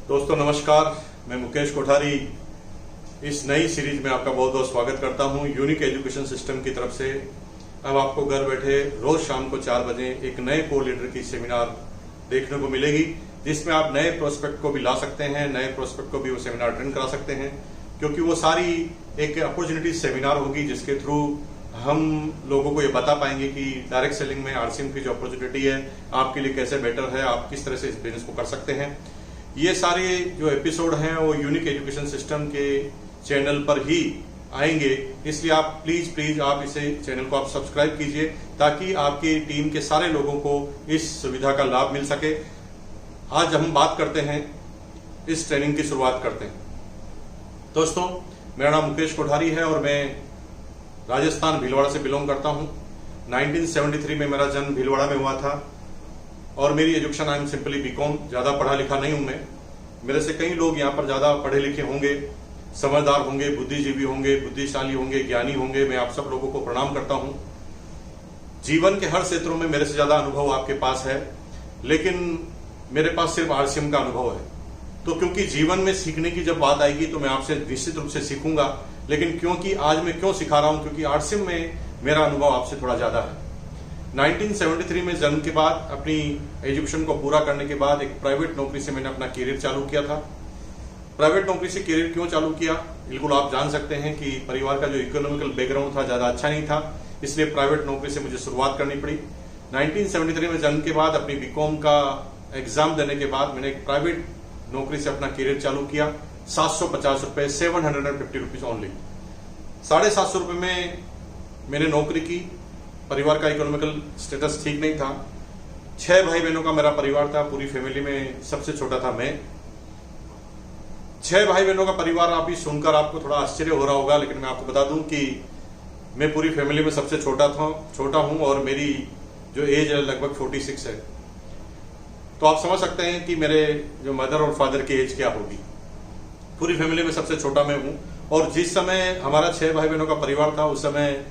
दोस्तों नमस्कार, मैं मुकेश कोठारी इस नई सीरीज में आपका बहुत बहुत स्वागत करता हूं। यूनिक एजुकेशन सिस्टम की तरफ से अब आपको घर बैठे रोज शाम को 4 बजे एक नए को लीडर की सेमिनार देखने को मिलेगी, जिसमें आप नए प्रोस्पेक्ट को भी ला सकते हैं, नए प्रोस्पेक्ट को भी वो सेमिनार अटेंड करा सकते हैं, क्योंकि वो सारी एक अपॉर्चुनिटी सेमिनार होगी जिसके थ्रू हम लोगों को ये बता पाएंगे कि डायरेक्ट सेलिंग में आरसीएम की जो अपॉर्चुनिटी है आपके लिए कैसे बेटर है, आप किस तरह से इस बिजनेस को कर सकते हैं। ये सारे जो एपिसोड हैं वो यूनिक एजुकेशन सिस्टम के चैनल पर ही आएंगे, इसलिए आप प्लीज आप इसे चैनल को आप सब्सक्राइब कीजिए ताकि आपकी टीम के सारे लोगों को इस सुविधा का लाभ मिल सके। आज हम बात करते हैं, इस ट्रेनिंग की शुरुआत करते हैं। दोस्तों, मेरा नाम मुकेश कोठारी है और मैं राजस्थान भीलवाड़ा से बिलोंग करता हूं। 1973 में मेरा जन्म भीलवाड़ा में हुआ था और मेरी education I am simply BCom. ज्यादा पढ़ा लिखा नहीं हूं मैं। मेरे से कई लोग यहाँ पर ज्यादा पढ़े लिखे होंगे, समझदार होंगे, बुद्धिजीवी होंगे, बुद्धिशाली होंगे, ज्ञानी होंगे। मैं आप सब लोगों को प्रणाम करता हूं। जीवन के हर क्षेत्रों में मेरे से ज्यादा अनुभव आपके पास है, लेकिन मेरे पास सिर्फ आरसीएम का अनुभव है। तो क्योंकि जीवन में सीखने की जब बात आएगी तो मैं आपसे निश्चित रूप से सीखूंगा, लेकिन क्योंकि आज मैं क्यों सिखा रहा हूं, क्योंकि आरसीएम में मेरा अनुभव आपसे थोड़ा ज्यादा है। 1973 में जन्म के बाद अपनी एजुकेशन को पूरा करने के बाद एक प्राइवेट नौकरी से मैंने अपना करियर चालू किया था। प्राइवेट नौकरी से करियर क्यों चालू किया, बिल्कुल आप जान सकते हैं कि परिवार का जो इकोनॉमिकल बैकग्राउंड था ज्यादा अच्छा नहीं था, इसलिए प्राइवेट नौकरी से मुझे शुरुआत करनी पड़ी। 1973 में जन्म के बाद अपनी बीकॉम का एग्जाम देने के बाद मैंने एक प्राइवेट नौकरी से अपना करियर चालू किया। 750 रुपए, 750 रुपीज ओनली। 750 रुपए में मैंने नौकरी की। परिवार का इकोनॉमिकल स्टेटस ठीक नहीं था। 6 भाई बहनों का मेरा परिवार था। पूरी फैमिली में सबसे छोटा था मैं। 6 भाई बहनों का परिवार आप ही सुनकर आपको थोड़ा आश्चर्य हो रहा होगा, लेकिन मैं आपको बता दूं कि मैं पूरी फैमिली में सबसे छोटा हूं और मेरी जो एज है लगभग 46 है। तो आप समझ सकते हैं कि मेरे जो मदर और फादर की एज क्या होगी। पूरी फैमिली में सबसे छोटा मैं हूं और जिस समय हमारा 6 भाई बहनों का परिवार था उस समय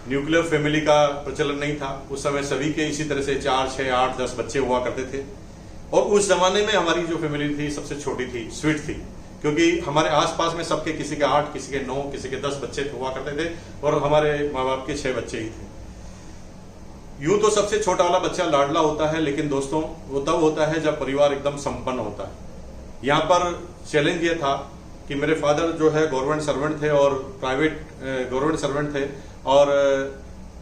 न्यूक्लियर फैमिली का प्रचलन नहीं था। उस समय सभी के इसी तरह से 4, 6, 8, 10 बच्चे हुआ करते थे और उस जमाने में हमारी जो फैमिली थी सबसे छोटी थी, स्वीट थी, क्योंकि हमारे आसपास में सबके किसी के 8, किसी के 9, किसी के 10 बच्चे हुआ करते थे और हमारे माँ बाप के 6 बच्चे ही थे। यूं तो सबसे छोटा वाला बच्चा लाडला होता है, लेकिन दोस्तों वो तब होता है जब परिवार एकदम संपन्न होता है। यहाँ पर चैलेंज ये था कि मेरे फादर जो है गवर्नमेंट सर्वेंट थे और प्राइवेट गवर्नमेंट सर्वेंट थे और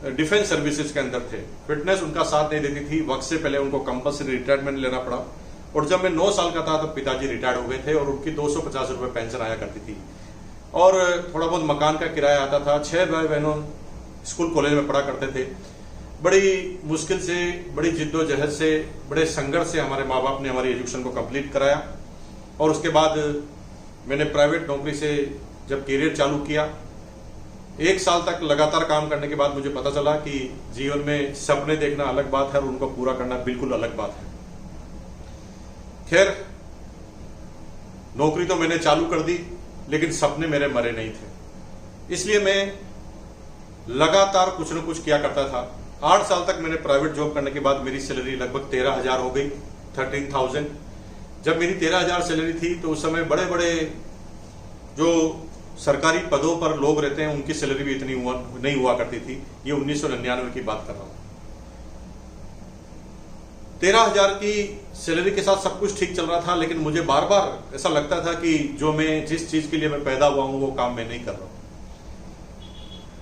डिफेंस सर्विसेज के अंदर थे। फिटनेस उनका साथ नहीं देती थी। वक्त से पहले उनको कंपल्सरी रिटायरमेंट लेना पड़ा और जब मैं 9 साल का था तब पिताजी रिटायर्ड हो गए थे और उनकी 250 रुपए पेंशन आया करती थी और थोड़ा बहुत मकान का किराया आता था। 6 भाई बहनों स्कूल कॉलेज में पढ़ा करते थे। बड़ी मुश्किल से, बड़ी जिद्दोजहद से, बड़े संघर्ष से हमारे माँ बाप ने हमारी एजुकेशन को कंप्लीट कराया और उसके बाद मैंने प्राइवेट नौकरी से जब करियर चालू किया, 1 साल तक लगातार काम करने के बाद मुझे पता चला कि जीवन में सपने देखना अलग बात है और उनको पूरा करना बिल्कुल अलग बात है। खैर, नौकरी तो मैंने चालू कर दी, लेकिन सपने मेरे मरे नहीं थे, इसलिए मैं लगातार कुछ न कुछ किया करता था। 8 साल तक मैंने प्राइवेट जॉब करने के बाद मेरी सैलरी लगभग 13,000 हो गई, 13,000। जब मेरी 13,000 सैलरी थी तो उस समय बड़े बड़े जो सरकारी पदों पर लोग रहते हैं उनकी सैलरी भी इतनी नहीं हुआ करती थी। ये 1999 की बात कर रहा हूं। 13,000 की सैलरी के साथ सब कुछ ठीक चल रहा था, लेकिन मुझे बार बार ऐसा लगता था कि जो मैं जिस चीज के लिए मैं पैदा हुआ हूं वो काम मैं नहीं कर रहा हूं।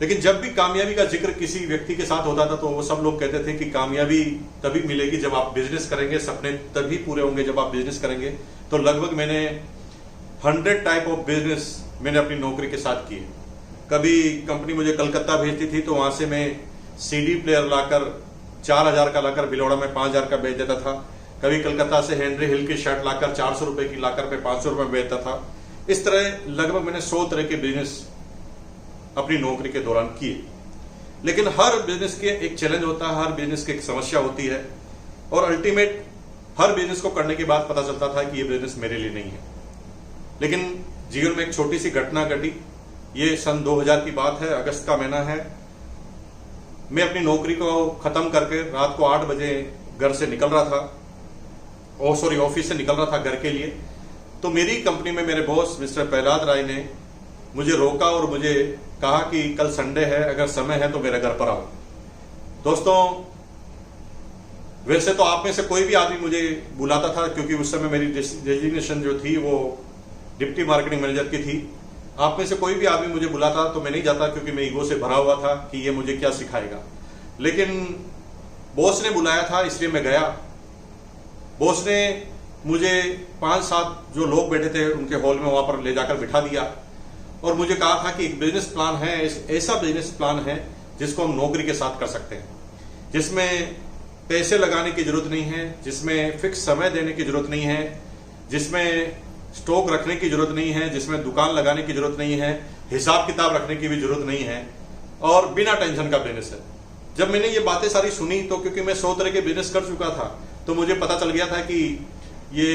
लेकिन जब भी कामयाबी का जिक्र किसी व्यक्ति के साथ होता था तो वो सब लोग कहते थे कि कामयाबी तभी मिलेगी जब आप बिजनेस करेंगे, सपने तभी पूरे होंगे जब आप बिजनेस करेंगे। तो लगभग मैंने 100 टाइप ऑफ बिजनेस मैंने अपनी नौकरी के साथ किए। कभी कंपनी मुझे कलकत्ता भेजती थी तो वहां से मैं सीडी प्लेयर लाकर 4,000 का लाकर भिलौड़ा में 5,000 का बेच देता था। कभी कलकत्ता से हेनरी हिल की शर्ट लाकर 400 रुपए की लाकर पे 500 रुपए बेचता था। इस तरह लगभग मैंने 100 तरह के बिजनेस अपनी नौकरी के दौरान किए। लेकिन हर बिजनेस के एक चैलेंज होता है, हर बिजनेस की एक समस्या होती है और अल्टीमेट हर बिजनेस को करने के बाद पता चलता था कि ये बिजनेस मेरे लिए नहीं है। लेकिन जीवन में एक छोटी सी घटना घटी। ये सन 2000 की बात है, अगस्त का महीना है। मैं अपनी नौकरी को खत्म करके रात को 8 बजे घर से निकल रहा था, ऑफिस से निकल रहा था घर के लिए। तो मेरी कंपनी में मेरे बॉस मिस्टर प्रहलाद राय ने मुझे रोका और मुझे कहा कि कल संडे है, अगर समय है तो मेरे घर पर आओ। दोस्तों, वैसे तो आप में से कोई भी आदमी मुझे बुलाता था, क्योंकि उस समय मेरी डेजिग्नेशन जो थी वो डिप्टी मार्केटिंग मैनेजर की थी। आप में से कोई भी आदमी मुझे बुलाता तो मैं नहीं जाता, क्योंकि मैं ईगो से भरा हुआ था कि ये मुझे क्या सिखाएगा। लेकिन बॉस ने बुलाया था, इसलिए मैं गया। बॉस ने मुझे 5-7 जो लोग बैठे थे उनके हॉल में वहां पर ले जाकर बिठा दिया और मुझे कहा था कि एक बिजनेस प्लान है, ऐसा बिजनेस प्लान है जिसको हम नौकरी के साथ कर सकते हैं, जिसमें पैसे लगाने की जरूरत नहीं है, जिसमें फिक्स समय देने की जरूरत नहीं है, जिसमें स्टॉक रखने की जरूरत नहीं है, जिसमें दुकान लगाने की जरूरत नहीं है, हिसाब किताब रखने की भी जरूरत नहीं है और बिना टेंशन का बिजनेस है। जब मैंने ये बातें सारी सुनी तो क्योंकि मैं 100 तरह के बिजनेस कर चुका था तो मुझे पता चल गया था कि ये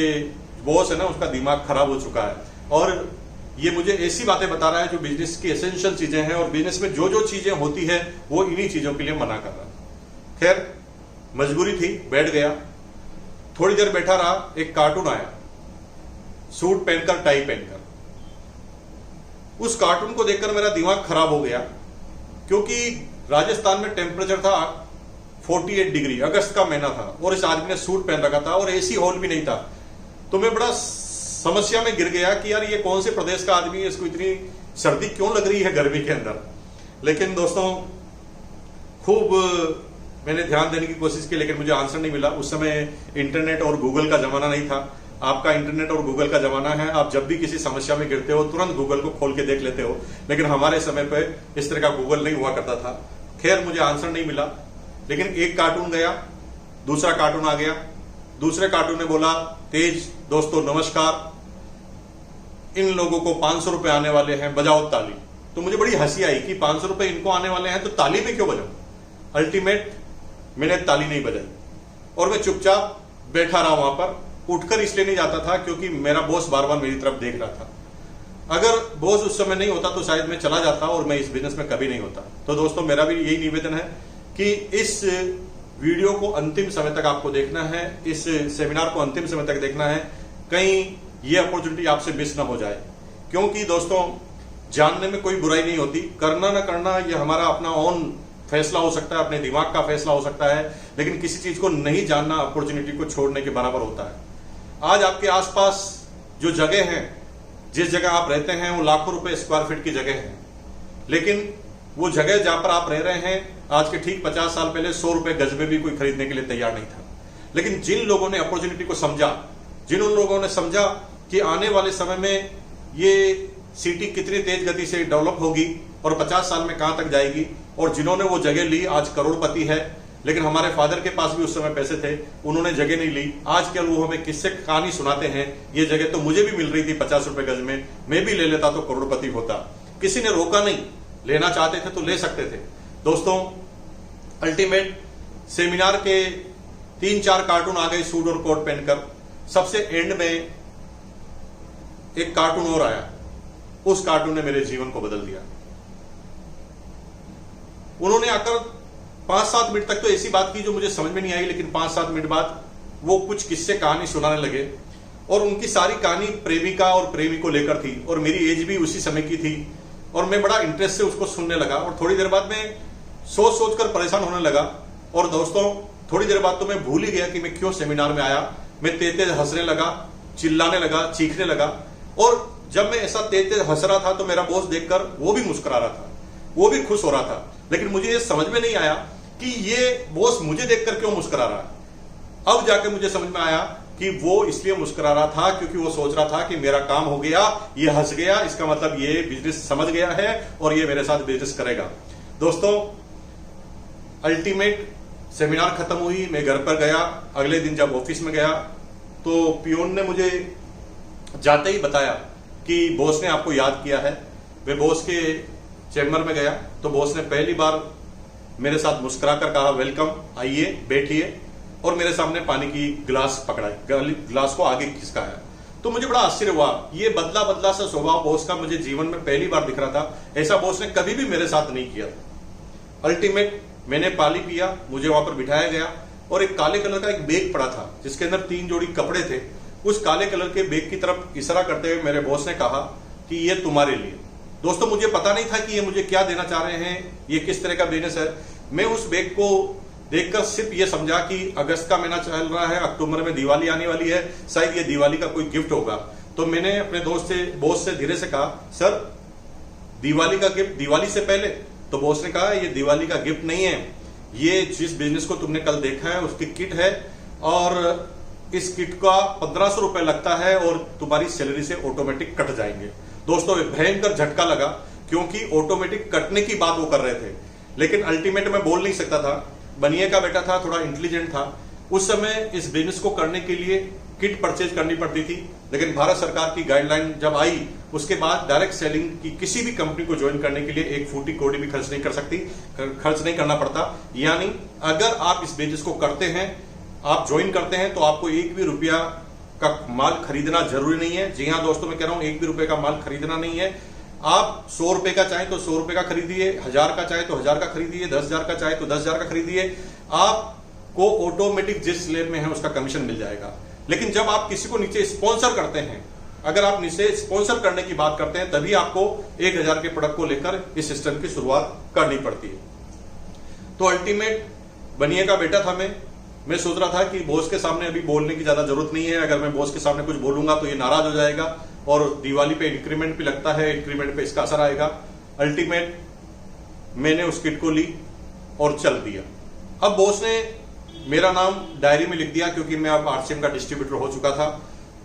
बॉस है ना, उसका दिमाग खराब हो चुका है और ये मुझे ऐसी बातें बता रहा है जो बिजनेस की एसेंशियल चीजें हैं और बिजनेस में जो जो चीजें होती है वो इन्हीं चीजों के लिए मना कर रहा है। खैर, मजबूरी थी, बैठ गया। थोड़ी देर बैठा रहा, एक कार्टून आया, सूट पहनकर, टाई पहनकर। उस कार्टून को देखकर मेरा दिमाग खराब हो गया, क्योंकि राजस्थान में टेम्परेचर था 48 डिग्री, अगस्त का महीना था और इस आदमी ने सूट पहन रखा था और एसी हॉल भी नहीं था। तो मैं बड़ा समस्या में गिर गया कि यार ये कौन से प्रदेश का आदमी है, इसको इतनी सर्दी क्यों लग रही है गर्मी के अंदर। लेकिन दोस्तों, खूब मैंने ध्यान देने की कोशिश की, लेकिन मुझे आंसर नहीं मिला। उस समय इंटरनेट और गूगल का जमाना नहीं था। आपका इंटरनेट और गूगल का जमाना है, आप जब भी किसी समस्या में गिरते हो तुरंत गूगल को खोल के देख लेते हो, लेकिन हमारे समय पे इस तरह का गूगल नहीं हुआ करता था। खैर, मुझे आंसर नहीं मिला, लेकिन एक कार्टून गया, दूसरा कार्टून आ गया। दूसरे कार्टून ने बोला, तेज दोस्तों नमस्कार, इन लोगों को 500 रुपए आने वाले हैं, बजाओ ताली। तो मुझे बड़ी हंसी आई कि 500 रुपए इनको आने वाले हैं तो ताली में क्यों बजाऊं। अल्टीमेट मैंने ताली नहीं बजाई और मैं चुपचाप बैठा रहा वहां पर। उठकर इसलिए नहीं जाता था क्योंकि मेरा बॉस बार बार मेरी तरफ देख रहा था। अगर बॉस उस समय नहीं होता तो शायद मैं चला जाता और मैं इस बिजनेस में कभी नहीं होता। तो दोस्तों, मेरा भी यही निवेदन है कि इस वीडियो को अंतिम समय तक आपको देखना है, इस सेमिनार को अंतिम समय तक देखना है, कहीं ये अपॉर्चुनिटी आपसे मिस ना हो जाए। क्योंकि दोस्तों, जानने में कोई बुराई नहीं होती, करना ना करना ये हमारा अपना ऑन फैसला हो सकता है, अपने दिमाग का फैसला हो सकता है, लेकिन किसी चीज को नहीं जानना अपॉर्चुनिटी को छोड़ने के बराबर होता है। आज आपके आसपास जो जगह है, जिस जगह आप रहते हैं, वो लाखों रुपए स्क्वायर फीट की जगह है, लेकिन वो जगह जहां पर आप रह रहे हैं आज के ठीक 50 साल पहले 100 रुपए गज में भी कोई खरीदने के लिए तैयार नहीं था। लेकिन जिन लोगों ने अपॉर्चुनिटी को समझा, जिन उन लोगों ने समझा कि आने वाले समय में ये सिटी कितनी तेज गति से डेवलप होगी और 50 साल में कहां तक जाएगी, और जिन्होंने वो जगह ली आज करोड़पति है। लेकिन हमारे फादर के पास भी उस समय पैसे थे, उन्होंने जगह नहीं ली। आजकल वो हमें किस्से कहानी सुनाते हैं, ये जगह तो मुझे भी मिल रही थी 50 रुपए गज में, मैं भी ले लेता तो करोड़पति होता। किसी ने रोका नहीं, लेना चाहते थे तो ले सकते थे। दोस्तों, अल्टीमेट सेमिनार के 3-4 कार्टून आ गए सूट और कोट पहनकर। सबसे एंड में एक कार्टून और आया, उस कार्टून ने मेरे जीवन को बदल दिया। उन्होंने आकर 5-7 मिनट तक तो ऐसी बात की जो मुझे समझ में नहीं आई, लेकिन 5-7 मिनट बाद वो कुछ किस्से कहानी सुनाने लगे और उनकी सारी कहानी प्रेमिका और प्रेमी को लेकर थी और मेरी एज भी उसी समय की थी और मैं बड़ा इंटरेस्ट से उसको सुनने लगा। और थोड़ी देर बाद मैं सोच सोच कर परेशान होने लगा और दोस्तों, थोड़ी देर बाद तो मैं भूल ही गया कि मैं क्यों सेमिनार में आया। मैं तेज तेज हंसने लगा, चिल्लाने लगा, चीखने लगा। और जब मैं ऐसा तेज तेज हंस रहा था तो मेरा बॉस देखकर वो भी मुस्कुरा रहा था, वो भी खुश हो रहा था। लेकिन मुझे ये समझ में नहीं आया कि ये बॉस मुझे देखकर क्यों मुस्कुरा रहा है। अब जाके मुझे समझ में आया कि वो इसलिए मुस्कुरा रहा था क्योंकि वो सोच रहा था कि मेरा काम हो गया, ये हंस गया, इसका मतलब ये बिजनेस समझ गया है और ये मेरे साथ बिजनेस करेगा। दोस्तों, अल्टीमेट सेमिनार खत्म हुई, मैं घर पर गया। अगले दिन जब ऑफिस में गया तो पियोन ने मुझे जाते ही बताया कि बॉस ने आपको याद किया है। मैं बॉस के चैम्बर में गया तो बॉस ने पहली बार मेरे साथ मुस्कुरा कर कहा, वेलकम, आइए बैठिए, और मेरे सामने पानी की गिलास पकड़ाई, गिलास को आगे खिसकाया। तो मुझे बड़ा आश्चर्य हुआ। ये बदला बदला सा स्वभाव बॉस का मुझे जीवन में पहली बार दिख रहा था। ऐसा बॉस ने कभी भी मेरे साथ नहीं किया था। अल्टीमेट मैंने पानी पिया, मुझे वहां पर बिठाया गया और एक काले कलर का एक बैग पड़ा था जिसके अंदर 3 जोड़ी कपड़े थे। उस काले कलर के बैग की तरफ इशारा करते हुए मेरे बॉस ने कहा कि ये तुम्हारे लिए। दोस्तों मुझे पता नहीं था कि ये मुझे क्या देना चाह रहे हैं, ये किस तरह का बिजनेस है। मैं उस बैग को देखकर सिर्फ ये समझा कि अगस्त का महीना चल रहा है, अक्टूबर में दिवाली आने वाली है, शायद ये दिवाली का कोई गिफ्ट होगा। तो मैंने अपने बॉस से धीरे से कहा, सर दिवाली का गिफ्ट दिवाली से पहले? तो बॉस ने कहा, ये दिवाली का गिफ्ट नहीं है, ये जिस बिजनेस को तुमने कल देखा है उसकी किट है, और इस किट का 1500 रुपए लगता है और तुम्हारी सैलरी से ऑटोमेटिक कट जाएंगे। दोस्तों भयंकर झटका लगा, क्योंकि ऑटोमेटिक कटने की बात वो कर रहे थे, लेकिन अल्टीमेट में बोल नहीं सकता था। बनिए का बेटा था, थोड़ा इंटेलिजेंट था। उस समय इस बिजनेस को करने के लिए किट परचेज करनी पड़ती थी, लेकिन भारत सरकार की गाइडलाइन जब आई उसके बाद डायरेक्ट सेलिंग की किसी भी कंपनी को ज्वाइन करने के लिए एक फूटी कौड़ी भी खर्च नहीं करना पड़ता। यानी अगर आप इस बिजनेस को करते हैं, आप ज्वाइन करते हैं, तो आपको एक भी रुपया का माल खरीदना जरूरी नहीं है। जी हाँ दोस्तों, मैं कह रहा हूं एक भी रुपए का माल खरीदना नहीं है। आप 100 रुपए का चाहे तो 100 रुपए का खरीदिए, 1000 का चाहे तो 1000 का खरीदिए, 10,000 का चाहे तो 10,000 का खरीदिए, आपको ऑटोमेटिक जिस स्लैब में है उसका कमीशन मिल जाएगा। लेकिन जब आप किसी को नीचे स्पॉन्सर करते हैं, अगर आप नीचे स्पॉन्सर करने की बात करते हैं, तभी आपको 1000 के प्रोडक्ट को लेकर इस सिस्टम की शुरुआत करनी पड़ती है। तो अल्टीमेट बनिए का बेटा था मैं सोच रहा था कि बॉस के सामने अभी बोलने की ज्यादा जरूरत नहीं है। अगर मैं बॉस के सामने कुछ बोलूंगा तो ये नाराज हो जाएगा, और दिवाली पे इंक्रीमेंट भी लगता है, इंक्रीमेंट पे इसका असर आएगा। अल्टीमेट मैंने उस किट को ली और चल दिया। अब बॉस ने मेरा नाम डायरी में लिख दिया, क्योंकि मैं अब आरसीएम का डिस्ट्रीब्यूटर हो चुका था।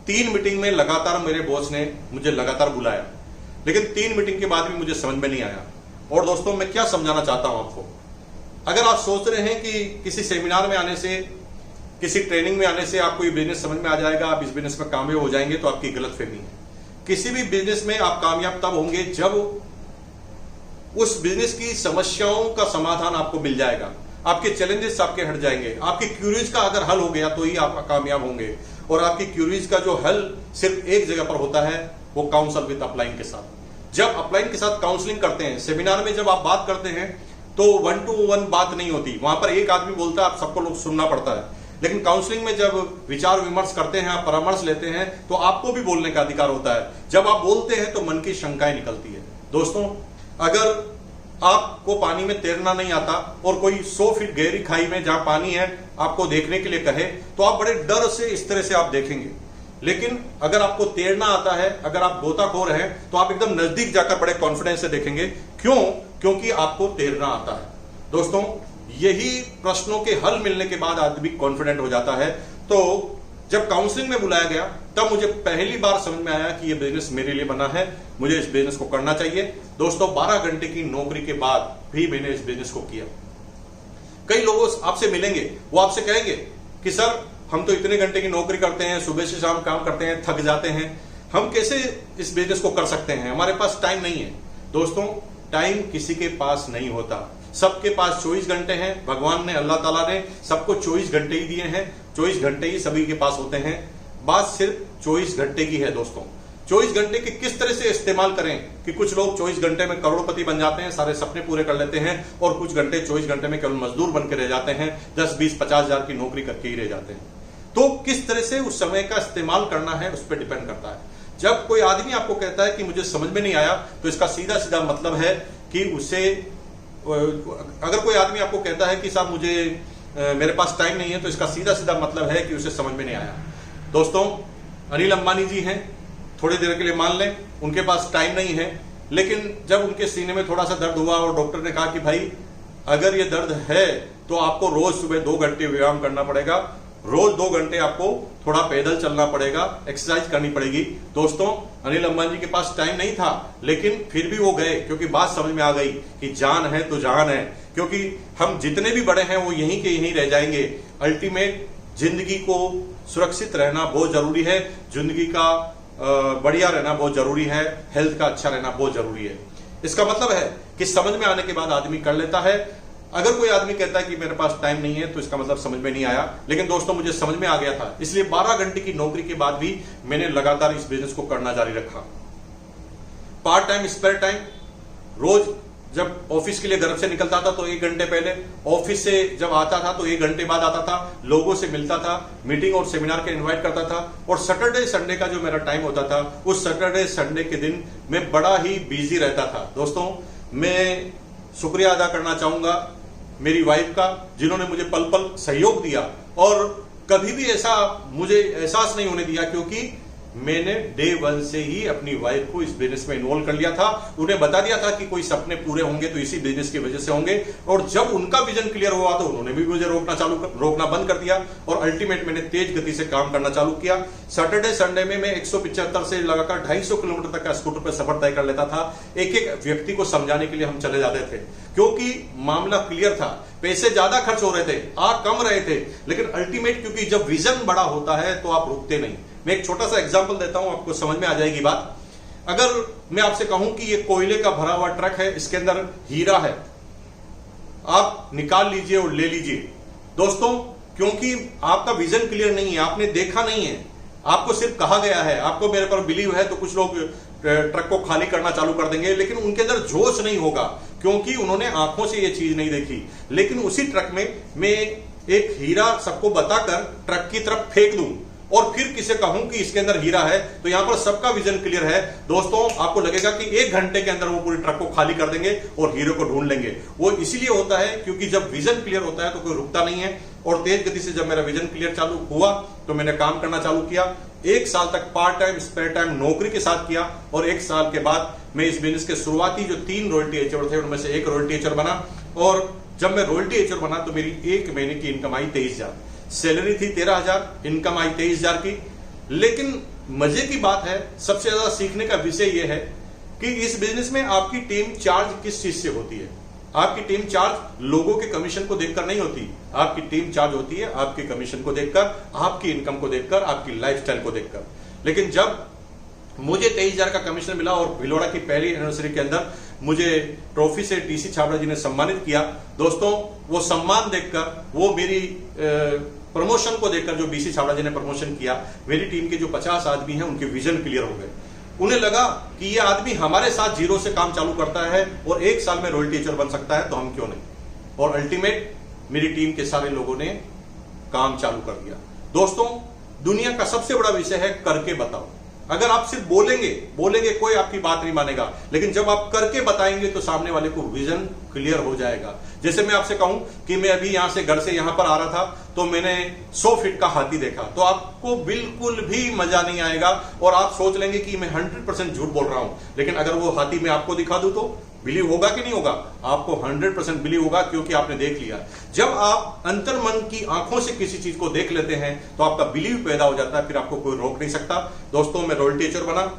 3 मीटिंग में लगातार मेरे बॉस ने मुझे लगातार बुलाया, लेकिन 3 मीटिंग के बाद भी मुझे समझ में नहीं आया। और दोस्तों मैं क्या समझाना चाहता हूं आपको, अगर आप सोच रहे हैं कि किसी सेमिनार में आने से, किसी ट्रेनिंग में आने से आपको ये बिजनेस समझ में आ जाएगा, आप इस बिजनेस में कामयाब हो जाएंगे, तो आपकी गलतफहमी है। किसी भी बिजनेस में आप कामयाब तब होंगे जब उस बिजनेस की समस्याओं का समाधान आपको मिल जाएगा, आपके चैलेंजेस आपके हट जाएंगे, आपकी क्यूरीज का अगर हल हो गया तो ही आप कामयाब होंगे। और आपकी क्यूरीज का जो हल सिर्फ एक जगह पर होता है, वो काउंसल विद अपलाइन के साथ। जब अपलाइन के साथ काउंसलिंग करते हैं, सेमिनार में जब आप बात करते हैं, तो 1 to 1 बात नहीं होती, वहां पर एक आदमी बोलता है, आप सबको लोग सुनना पड़ता है। लेकिन काउंसलिंग में जब विचार विमर्श करते हैं, आप परामर्श लेते हैं, तो आपको भी बोलने का अधिकार होता है। जब आप बोलते हैं तो मन की शंकाएं निकलती है। दोस्तों अगर आपको पानी में तैरना नहीं आता और कोई 100 फीट गहरी खाई में जहां पानी है आपको देखने के लिए कहे, तो आप बड़े डर से इस तरह से आप देखेंगे। लेकिन अगर आपको तैरना आता है, अगर आप गोताखोर हैं, तो आप एकदम नजदीक जाकर बड़े कॉन्फिडेंस से देखेंगे। क्यों? क्योंकि आपको तैरना आता है। दोस्तों यही प्रश्नों के हल मिलने के बाद आदमी कॉन्फिडेंट हो जाता है। तो जब काउंसलिंग में बुलाया गया, तब मुझे पहली बार समझ में आया कि यह बिजनेस मेरे लिए बना है, मुझे इस बिजनेस को करना चाहिए। दोस्तों 12 घंटे की नौकरी के बाद भी मैंने इस बिजनेस को किया। कई लोग आपसे मिलेंगे, वो आपसे कहेंगे कि सर हम तो इतने घंटे की नौकरी करते हैं, सुबह से शाम काम करते हैं, थक जाते हैं, हम कैसे इस बिजनेस को कर सकते हैं, हमारे पास टाइम नहीं है। दोस्तों टाइम किसी के पास नहीं होता, सबके पास 24 घंटे हैं। भगवान ने, अल्लाह ताला ने सबको 24 घंटे ही दिए हैं, 24 घंटे ही सभी के पास होते हैं। बात सिर्फ 24 घंटे की है। दोस्तों 24 घंटे के किस तरह से इस्तेमाल करें कि कुछ लोग 24 घंटे में करोड़पति बन जाते हैं, सारे सपने पूरे कर लेते हैं, और कुछ घंटे 24 घंटे में केवल मजदूर बन के रह जाते हैं, 10, 20, 50 हजार की नौकरी करके ही रह जाते हैं। तो किस तरह से उस समय का इस्तेमाल करना है उस पर डिपेंड करता है। जब कोई आदमी आपको कहता है कि मुझे समझ में नहीं आया, तो इसका सीधा सीधा मतलब है कि उसे, अगर कोई आदमी आपको कहता है कि साहब मुझे मेरे पास टाइम नहीं है, तो इसका सीधा सीधा मतलब है कि उसे समझ में नहीं आया। दोस्तों अनिल अंबानी जी हैं, थोड़ी देर के लिए मान लें उनके पास टाइम नहीं है, लेकिन जब उनके सीने में थोड़ा सा दर्द हुआ और डॉक्टर ने कहा कि भाई अगर ये दर्द है तो आपको रोज सुबह 2 घंटे व्यायाम करना पड़ेगा, रोज 2 घंटे आपको थोड़ा पैदल चलना पड़ेगा, एक्सरसाइज करनी पड़ेगी। दोस्तों अनिल अंबानी जी के पास टाइम नहीं था, लेकिन फिर भी वो गए, क्योंकि बात समझ में आ गई कि जान है तो जहान है, क्योंकि हम जितने भी बड़े हैं वो यहीं के यहीं रह जाएंगे। अल्टीमेट जिंदगी को सुरक्षित रहना बहुत जरूरी है, जिंदगी का बढ़िया रहना बहुत जरूरी है, हेल्थ का अच्छा रहना बहुत जरूरी है। इसका मतलब है कि समझ में आने के बाद आदमी कर लेता है। अगर कोई आदमी कहता है कि मेरे पास टाइम नहीं है, तो इसका मतलब समझ में नहीं आया। लेकिन दोस्तों मुझे समझ में आ गया था, इसलिए 12 घंटे की नौकरी के बाद भी मैंने लगातार इस बिजनेस को करना जारी रखा। पार्ट टाइम, स्पेयर टाइम, रोज जब ऑफिस के लिए घर से निकलता था तो 1 घंटे पहले, ऑफिस से जब आता था तो 1 घंटे बाद आता था, लोगों से मिलता था, मीटिंग और सेमिनार के इनवाइट करता था। और सैटरडे संडे का जो मेरा टाइम होता था, उस सैटरडे संडे के दिन मैं बड़ा ही बिजी रहता था। दोस्तों, मैं शुक्रिया अदा करना चाहूंगा मेरी वाइफ का, जिन्होंने मुझे पल पल सहयोग दिया और कभी भी ऐसा मुझे एहसास नहीं होने दिया, क्योंकि मैंने डे 1 से ही अपनी वाइफ को इस बिजनेस में इन्वॉल्व कर लिया था। उन्हें बता दिया था कि कोई सपने पूरे होंगे तो इसी बिजनेस की वजह से होंगे, और जब उनका विजन क्लियर हुआ तो उन्होंने भी मुझे रोकना बंद कर दिया और अल्टीमेट मैंने तेज गति से काम करना चालू किया। सैटरडे संडे में मैं 175 से लगाकर 250 किलोमीटर तक का स्कूटर पर सफर तय कर लेता था। एक एक व्यक्ति को समझाने के लिए हम चले जाते थे, क्योंकि मामला क्लियर था। पैसे ज्यादा खर्च हो रहे थे, आ कम रहे थे, लेकिन अल्टीमेट क्योंकि जब विजन बड़ा होता है तो आप रुकते नहीं। मैं एक छोटा सा एग्जांपल देता हूं, आपको समझ में आ जाएगी बात। अगर मैं आपसे कहूं कि ये कोयले का भरा हुआ ट्रक है, इसके अंदर हीरा है, आप निकाल लीजिए और ले लीजिए। दोस्तों, क्योंकि आपका विजन क्लियर नहीं है, आपने देखा नहीं है, आपको सिर्फ कहा गया है, आपको मेरे पर बिलीव है तो कुछ लोग ट्रक को खाली करना चालू कर देंगे, लेकिन उनके अंदर जोश नहीं होगा, क्योंकि उन्होंने आंखों से ये चीज नहीं देखी। लेकिन उसी ट्रक में मैं एक हीरा सबको बताकर ट्रक की तरफ फेंक दूं और फिर किसे कहूं कि इसके अंदर हीरा है, तो यहां पर सबका विजन क्लियर है। दोस्तों, आपको लगेगा कि 1 घंटे के अंदर वो पूरी ट्रक को खाली कर देंगे और हीरो को ढूंढ लेंगे। वो इसीलिए होता है क्योंकि जब विजन क्लियर होता है तो कोई रुकता नहीं है। और तेज गति से जब मेरा विजन क्लियर चालू हुआ तो मैंने काम करना चालू किया। 1 साल तक पार्ट टाइम स्पेयर टाइम नौकरी के साथ किया, और 1 साल के बाद मैं इस बिजनेस के शुरुआती जो 3 रॉयल्टी एचर थे उनमें से एक रॉयल्टी एचर बना। और जब मैं रॉयल्टी एचर बना तो मेरी 1 महीने की इनकम आई 23,000, सैलरी थी 13,000, इनकम आई 23,000 की। लेकिन मजे की बात है, सबसे ज्यादा सीखने का विषय यह है कि इस बिजनेस में आपकी टीम चार्ज किस चीज से होती है। आपकी टीम चार्ज लोगों के कमीशन को देखकर नहीं होती, आपकी टीम चार्ज होती है आपके कमीशन को देखकर, आपकी इनकम को देखकर, आपकी लाइफस्टाइल को देखकर। लेकिन जब मुझे 23,000 का कमीशन मिला और भिलवाड़ा की पहली एनिवर्सरी के अंदर मुझे ट्रॉफी से टीसी छाबड़ा जी ने सम्मानित किया, दोस्तों वो सम्मान देखकर, वो मेरी प्रमोशन को देखकर, जो बीसी छाबड़ा जी ने प्रमोशन किया, मेरी टीम के जो 50 आदमी हैं उनके विजन क्लियर हो गए। उन्हें लगा कि ये आदमी हमारे साथ जीरो से काम चालू करता है और 1 साल में रॉयल्टी एचर बन सकता है, तो हम क्यों नहीं। और अल्टीमेट मेरी टीम के सारे लोगों ने काम चालू कर दिया। दोस्तों, दुनिया का सबसे बड़ा विषय है करके बताओ। अगर आप सिर्फ बोलेंगे कोई आपकी बात नहीं मानेगा, लेकिन जब आप करके बताएंगे तो सामने वाले को विजन क्लियर हो जाएगा। जैसे मैं आपसे कहूं कि मैं अभी यहां से घर से यहां पर आ रहा था तो मैंने 100 फीट का हाथी देखा, तो आपको बिल्कुल भी मजा नहीं आएगा और आप सोच लेंगे कि मैं 100% झूठ बोल रहा हूं। लेकिन अगर वो हाथी मैं आपको दिखा दूं तो बिलीव होगा कि नहीं होगा? आपको 100% बिलीव होगा, क्योंकि आपने देख लिया। जब आप अंतर्मन की आंखों से किसी चीज को देख लेते हैं तो आपका बिलीव पैदा हो जाता है, फिर आपको कोई रोक नहीं सकता। दोस्तों, मैं रॉयल्टी एचर बना,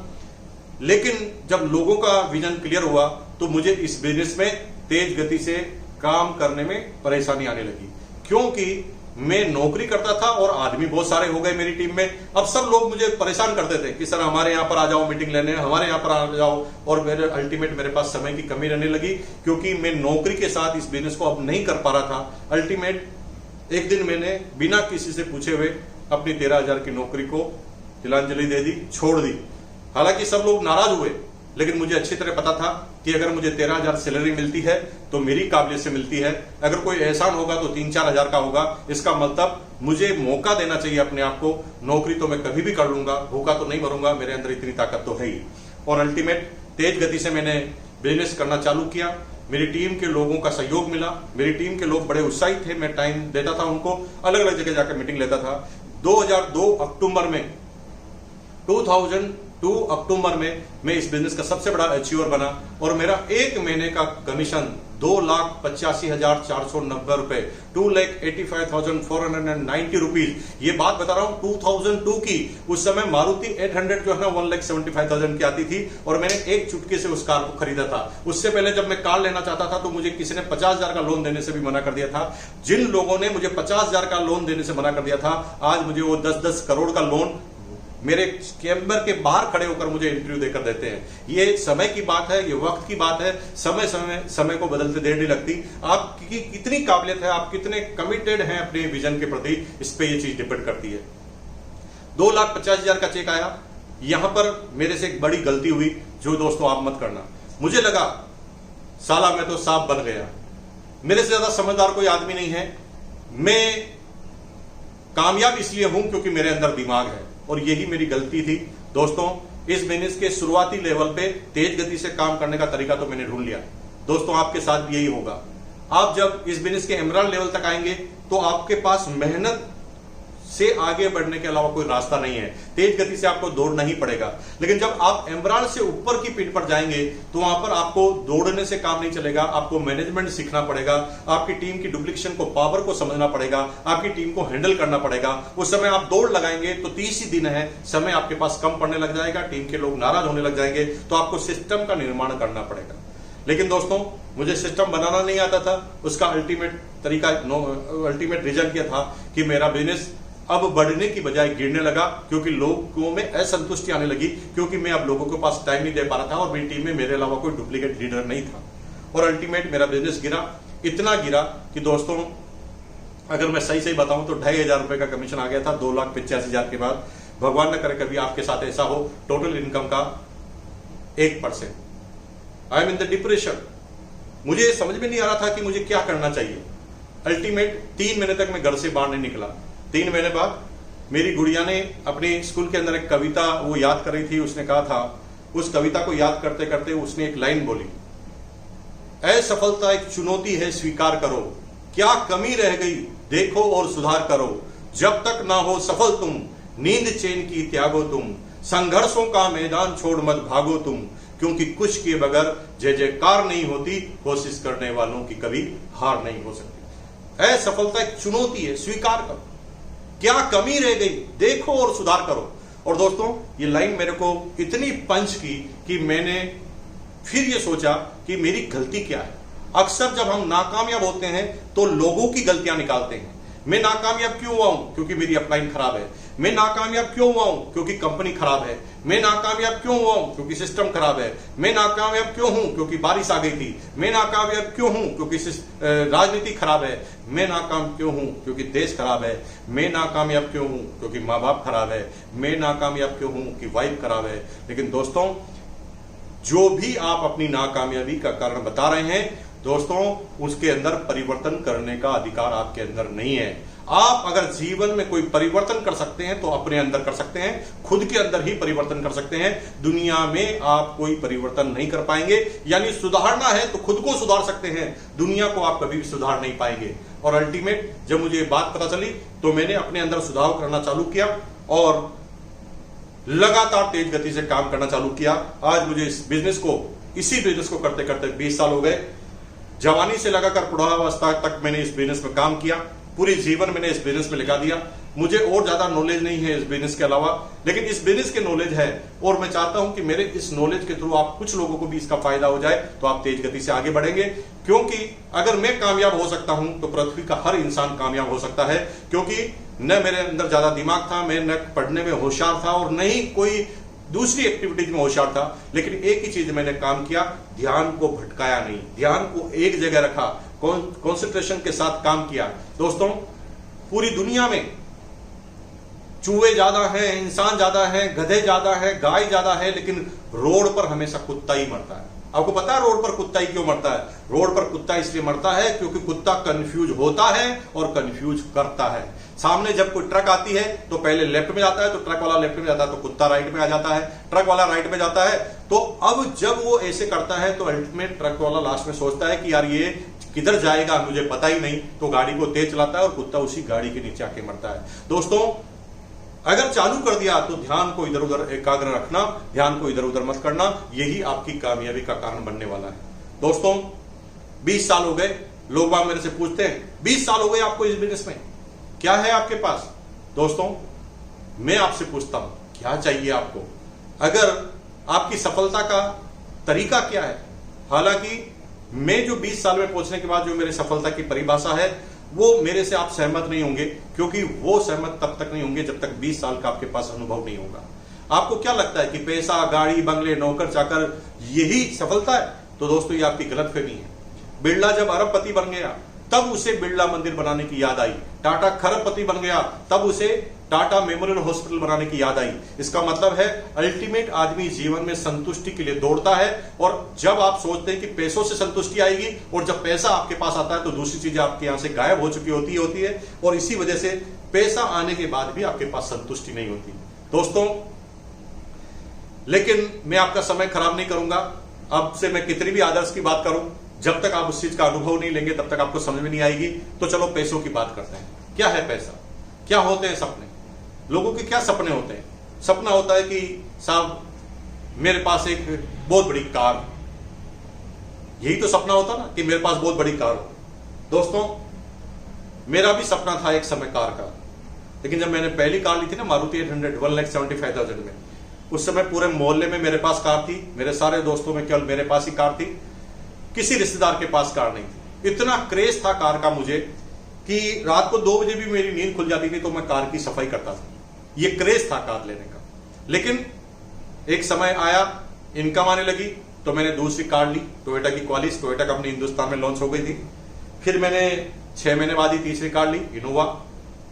लेकिन जब लोगों का विजन क्लियर हुआ तो मुझे इस बिजनेस में तेज गति से काम करने में परेशानी आने लगी, क्योंकि मैं नौकरी करता था और आदमी बहुत सारे हो गए मेरी टीम में। अब सब लोग मुझे परेशान करते थे कि सर हमारे यहाँ पर आ जाओ मीटिंग लेने, हमारे यहाँ पर आ जाओ, और मेरे अल्टीमेट मेरे पास समय की कमी रहने लगी, क्योंकि मैं नौकरी के साथ इस बिजनेस को अब नहीं कर पा रहा था। अल्टीमेट एक दिन मैंने बिना किसी से पूछे हुए अपनी 13,000 की नौकरी को तिलांजलि दे दी, छोड़ दी। हालांकि सब लोग नाराज हुए, लेकिन मुझे अच्छी तरह पता था कि अगर मुझे 13,000 सैलरी मिलती है तो मेरी काबिलियत से मिलती है, अगर कोई एहसान होगा तो 3-4 हजार का होगा। इसका मतलब मुझे मौका देना चाहिए अपने आप को। नौकरी तो मैं कभी भी कर लूंगा, भूखा तो नहीं मरूंगा, मेरे अंदर इतनी ताकत तो है ही। और अल्टीमेट तेज गति से मैंने बिजनेस करना चालू किया। मेरी टीम के लोगों का सहयोग मिला, मेरी टीम के लोग बड़े उत्साहित थे, मैं टाइम देता था उनको, अलग अलग जगह जाकर मीटिंग लेता था। 2002 अक्टूबर में मैं इस बिजनेस का सबसे बड़ा अचीवर बना और मेरा 1 महीने का कमीशन 2,85,490 रुपए, 2,85,490 रुपीज। ये बात बता रहा हूं 2002 की। उस समय मारुति 800 जो है ना 1,75,000 की आती थी और मैंने एक चुटकी से उस कार को खरीदा था। उससे पहले जब मैं कार लेना चाहता था तो मुझे किसी ने 50,000 का लोन देने से भी मना कर दिया था। जिन लोगों ने मुझे 50,000 का लोन देने से मना कर दिया था, आज मुझे वो 10-10 करोड़ का लोन मेरे चैम्बर के बाहर खड़े होकर मुझे इंटरव्यू देकर देते हैं। ये समय की बात है, ये वक्त की बात है। समय को बदलते देर नहीं लगती। आपकी कितनी काबिलियत है, आप कितने कमिटेड हैं अपने विजन के प्रति, इस पे ये चीज डिपेंड करती है। 2,50,000 का चेक आया। यहां पर मेरे से एक बड़ी गलती हुई, जो दोस्तों आप मत करना। मुझे लगा साला मैं तो सांप बन गया। मेरे से ज्यादा समझदार कोई आदमी नहीं है। मैं कामयाब इसलिए हूं क्योंकि मेरे अंदर दिमाग है, और यही मेरी गलती थी। दोस्तों, इस बिजनेस के शुरुआती लेवल पे तेज गति से काम करने का तरीका तो मैंने ढूंढ लिया। दोस्तों, आपके साथ भी यही होगा। आप जब इस बिजनेस के एमराल्ड लेवल तक आएंगे तो आपके पास मेहनत से आगे बढ़ने के अलावा कोई रास्ता नहीं है। तेज गति से आपको दौड़ना ही पड़ेगा। लेकिन जब आप एमराल्ड से ऊपर की पीठ पर जाएंगे तो वहां पर आपको दौड़ने से काम नहीं चलेगा। आपको मैनेजमेंट सीखना पड़ेगा, आपकी टीम की डुप्लीकेशन को, पावर को समझना पड़ेगा, आपकी टीम को हैंडल करना पड़ेगा। उस समय आप दौड़ लगाएंगे तो 30 ही दिन है, समय आपके पास कम पड़ने लग जाएगा, टीम के लोग नाराज होने लग जाएंगे, तो आपको सिस्टम का निर्माण करना पड़ेगा। लेकिन दोस्तों, मुझे सिस्टम बनाना नहीं आता था। उसका अल्टीमेट रिजल्ट यह था कि मेरा बिजनेस अब बढ़ने की बजाय गिरने लगा, क्योंकि लोगों में असंतुष्टि आने लगी, क्योंकि मैं अब लोगों के पास टाइम नहीं दे पा रहा था और मेरी टीम में मेरे अलावा कोई डुप्लीकेट लीडर नहीं था। और अल्टीमेट मेरा बिजनेस गिरा, इतना गिरा कि दोस्तों, अगर मैं सही बताऊं तो 2500 रुपए का कमीशन आ गया था 2,85,000 के बाद। भगवान न करे कभी आपके साथ ऐसा हो। टोटल इनकम का 1%। I am in the depression. मुझे समझ में नहीं आ रहा था कि मुझे क्या करना चाहिए। अल्टीमेट 3 महीने तक मैं घर से बाहर नहीं निकला। 3 महीने बाद मेरी गुड़िया ने अपने स्कूल के अंदर एक कविता वो याद कर रही थी। उसने कहा था, उस कविता को याद करते करते उसने एक लाइन बोली, असफलता एक चुनौती है स्वीकार करो, क्या कमी रह गई देखो और सुधार करो, जब तक ना हो सफल तुम नींद चैन की त्यागो तुम, संघर्षों का मैदान छोड़ मत भागो तुम, क्योंकि कुछ किए बगैर जय जयकार नहीं होती, कोशिश करने वालों की कभी हार नहीं हो सकती। असफलता एक चुनौती है, स्वीकार करो, क्या कमी रह गई देखो और सुधार करो। और दोस्तों, ये लाइन मेरे को इतनी पंच की कि मैंने फिर ये सोचा कि मेरी गलती क्या है। अक्सर जब हम नाकामयाब होते हैं तो लोगों की गलतियां निकालते हैं। मैं नाकामयाब क्यों हुआ हूं? क्योंकि मेरी अपलाइन खराब है। मैं नाकामयाब क्यों हुआ हूं? क्योंकि कंपनी खराब है। मैं नाकामयाब क्यों हुआ हूं? क्योंकि सिस्टम खराब है। मैं नाकामयाब क्यों हूं? क्योंकि बारिश आ गई थी। मैं नाकामयाब क्यों हूं? क्योंकि राजनीति खराब है। मैं नाकाम क्यों हूं? क्योंकि देश खराब है। मैं नाकामयाब क्यों हूं? क्योंकि माँ बाप खराब है। मैं नाकामयाब क्यों हूं? कि वाइफ खराब है। लेकिन दोस्तों, जो भी आप अपनी नाकामयाबी का कारण बता रहे हैं, दोस्तों, उसके अंदर परिवर्तन करने का अधिकार आपके अंदर नहीं है। आप अगर जीवन में कोई परिवर्तन कर सकते हैं तो अपने अंदर कर सकते हैं, खुद के अंदर ही परिवर्तन कर सकते हैं। दुनिया में आप कोई परिवर्तन नहीं कर पाएंगे। यानी सुधारना है तो खुद को सुधार सकते हैं, दुनिया को आप कभी भी सुधार नहीं पाएंगे। और अल्टीमेट जब मुझे बात पता चली तो मैंने अपने अंदर सुधार करना चालू किया और लगातार तेज गति से काम करना चालू किया। आज मुझे इसी बिजनेस को करते करते 20 साल हो गए। जवानी से लगाकर बुढ़ावस्था तक मैंने इस बिजनेस में काम किया। पूरी जीवन मैंने इस बिजनेस में लगा दिया। मुझे और ज्यादा नॉलेज नहीं है इस बिजनेस के अलावा, लेकिन इस बिजनेस के नॉलेज है और मैं चाहता हूं कि मेरे इस नॉलेज के थ्रू आप कुछ लोगों को भी इसका फायदा हो जाए तो आप तेज गति से आगे बढ़ेंगे। क्योंकि अगर मैं कामयाब हो सकता हूं तो पृथ्वी का हर इंसान कामयाब हो सकता है। क्योंकि न मेरे अंदर ज्यादा दिमाग था, मैं न पढ़ने में होशियार था और न ही कोई दूसरी एक्टिविटीज में होशियार था। लेकिन एक ही चीज मैंने काम किया, ध्यान को भटकाया नहीं, ध्यान को एक जगह रखा, कॉन्सेंट्रेशन के साथ काम किया। दोस्तों, पूरी दुनिया में चूहे ज्यादा हैं, इंसान ज्यादा है, गधे ज्यादा है, गाय ज्यादा है, लेकिन रोड पर हमेशा कुत्ता ही मरता है। आपको पता है रोड पर कुत्ता ही क्यों मरता है? रोड पर कुत्ता इसलिए मरता है क्योंकि कुत्ता कंफ्यूज होता है और कंफ्यूज करता है। सामने जब कोई ट्रक आती है तो पहले लेफ्ट में जाता है, तो ट्रक वाला लेफ्ट में जाता है तो कुत्ता राइट में आ जाता है, ट्रक वाला राइट में जाता है। तो अब जब वो ऐसे करता है तो अल्टीमेट ट्रक वाला लास्ट में सोचता है कि यार ये किधर जाएगा मुझे पता ही नहीं, तो गाड़ी को तेज चलाता है और कुत्ता उसी गाड़ी के नीचे आके मरता है। दोस्तों, अगर चालू कर दिया तो ध्यान को इधर उधर एकाग्र रखना, ध्यान को इधर उधर मत करना, यही आपकी कामयाबी का कारण बनने वाला है। दोस्तों, 20 साल हो गए, लोग बाग मेरे से पूछते हैं 20 साल हो गए आपको इस बिजनेस में, क्या है आपके पास? दोस्तों, मैं आपसे पूछता हूं क्या चाहिए आपको? अगर आपकी सफलता का तरीका क्या है? हालांकि मैं जो 20 साल में पहुंचने के बाद जो मेरी सफलता की परिभाषा है वो मेरे से आप सहमत नहीं होंगे, क्योंकि वो सहमत तब तक नहीं होंगे जब तक 20 साल का आपके पास अनुभव नहीं होगा। आपको क्या लगता है कि पैसा, गाड़ी, बंगले, नौकर चाकर यही सफलता है? तो दोस्तों, ये आपकी गलतफहमी है। बिरला जब अरबपति बन गया तब उसे बिरला मंदिर बनाने की याद आई। टाटा खरबपति बन गया तब उसे टाटा मेमोरियल हॉस्पिटल बनाने की याद आई। इसका मतलब है अल्टीमेट आदमी जीवन में संतुष्टि के लिए दौड़ता है, और जब आप सोचते हैं कि पैसों से संतुष्टि आएगी, और जब पैसा आपके पास आता है तो दूसरी चीजें आपके यहां से गायब हो चुकी होती है, और इसी वजह से पैसा आने के बाद भी आपके पास संतुष्टि नहीं होती। दोस्तों, लेकिन मैं आपका समय खराब नहीं करूंगा। अब से मैं कितनी भी आदर्श की बात करूं, जब तक आप उस चीज का अनुभव नहीं लेंगे तब तक आपको समझ में नहीं आएगी। तो चलो पैसों की बात करते हैं। क्या है पैसा? क्या होते हैं सपने? लोगों के क्या सपने होते हैं? सपना होता है कि साहब मेरे पास एक बहुत बड़ी कार, यही तो सपना होता ना कि मेरे पास बहुत बड़ी कार हो। दोस्तों, मेरा भी सपना था एक समय कार का, लेकिन जब मैंने पहली कार ली थी ना मारुति 800 1,75,000 में, उस समय पूरे मोहल्ले में मेरे पास कार थी, मेरे सारे दोस्तों में केवल मेरे पास ही कार थी, किसी रिश्तेदार के पास कार नहीं थी। इतना क्रेज था कार का मुझे कि रात को 2 बजे भी मेरी नींद खुल जाती थी तो मैं कार की सफाई करता था। ये क्रेज था कार लेने का। लेकिन एक समय आया, इनकम आने लगी, तो मैंने दूसरी कार ली, टोयोटा की क्वालिस। टोयोटा कंपनी हिंदुस्तान में लॉन्च हो गई थी। फिर मैंने 6 महीने बाद ही तीसरी कार ली, इनोवा।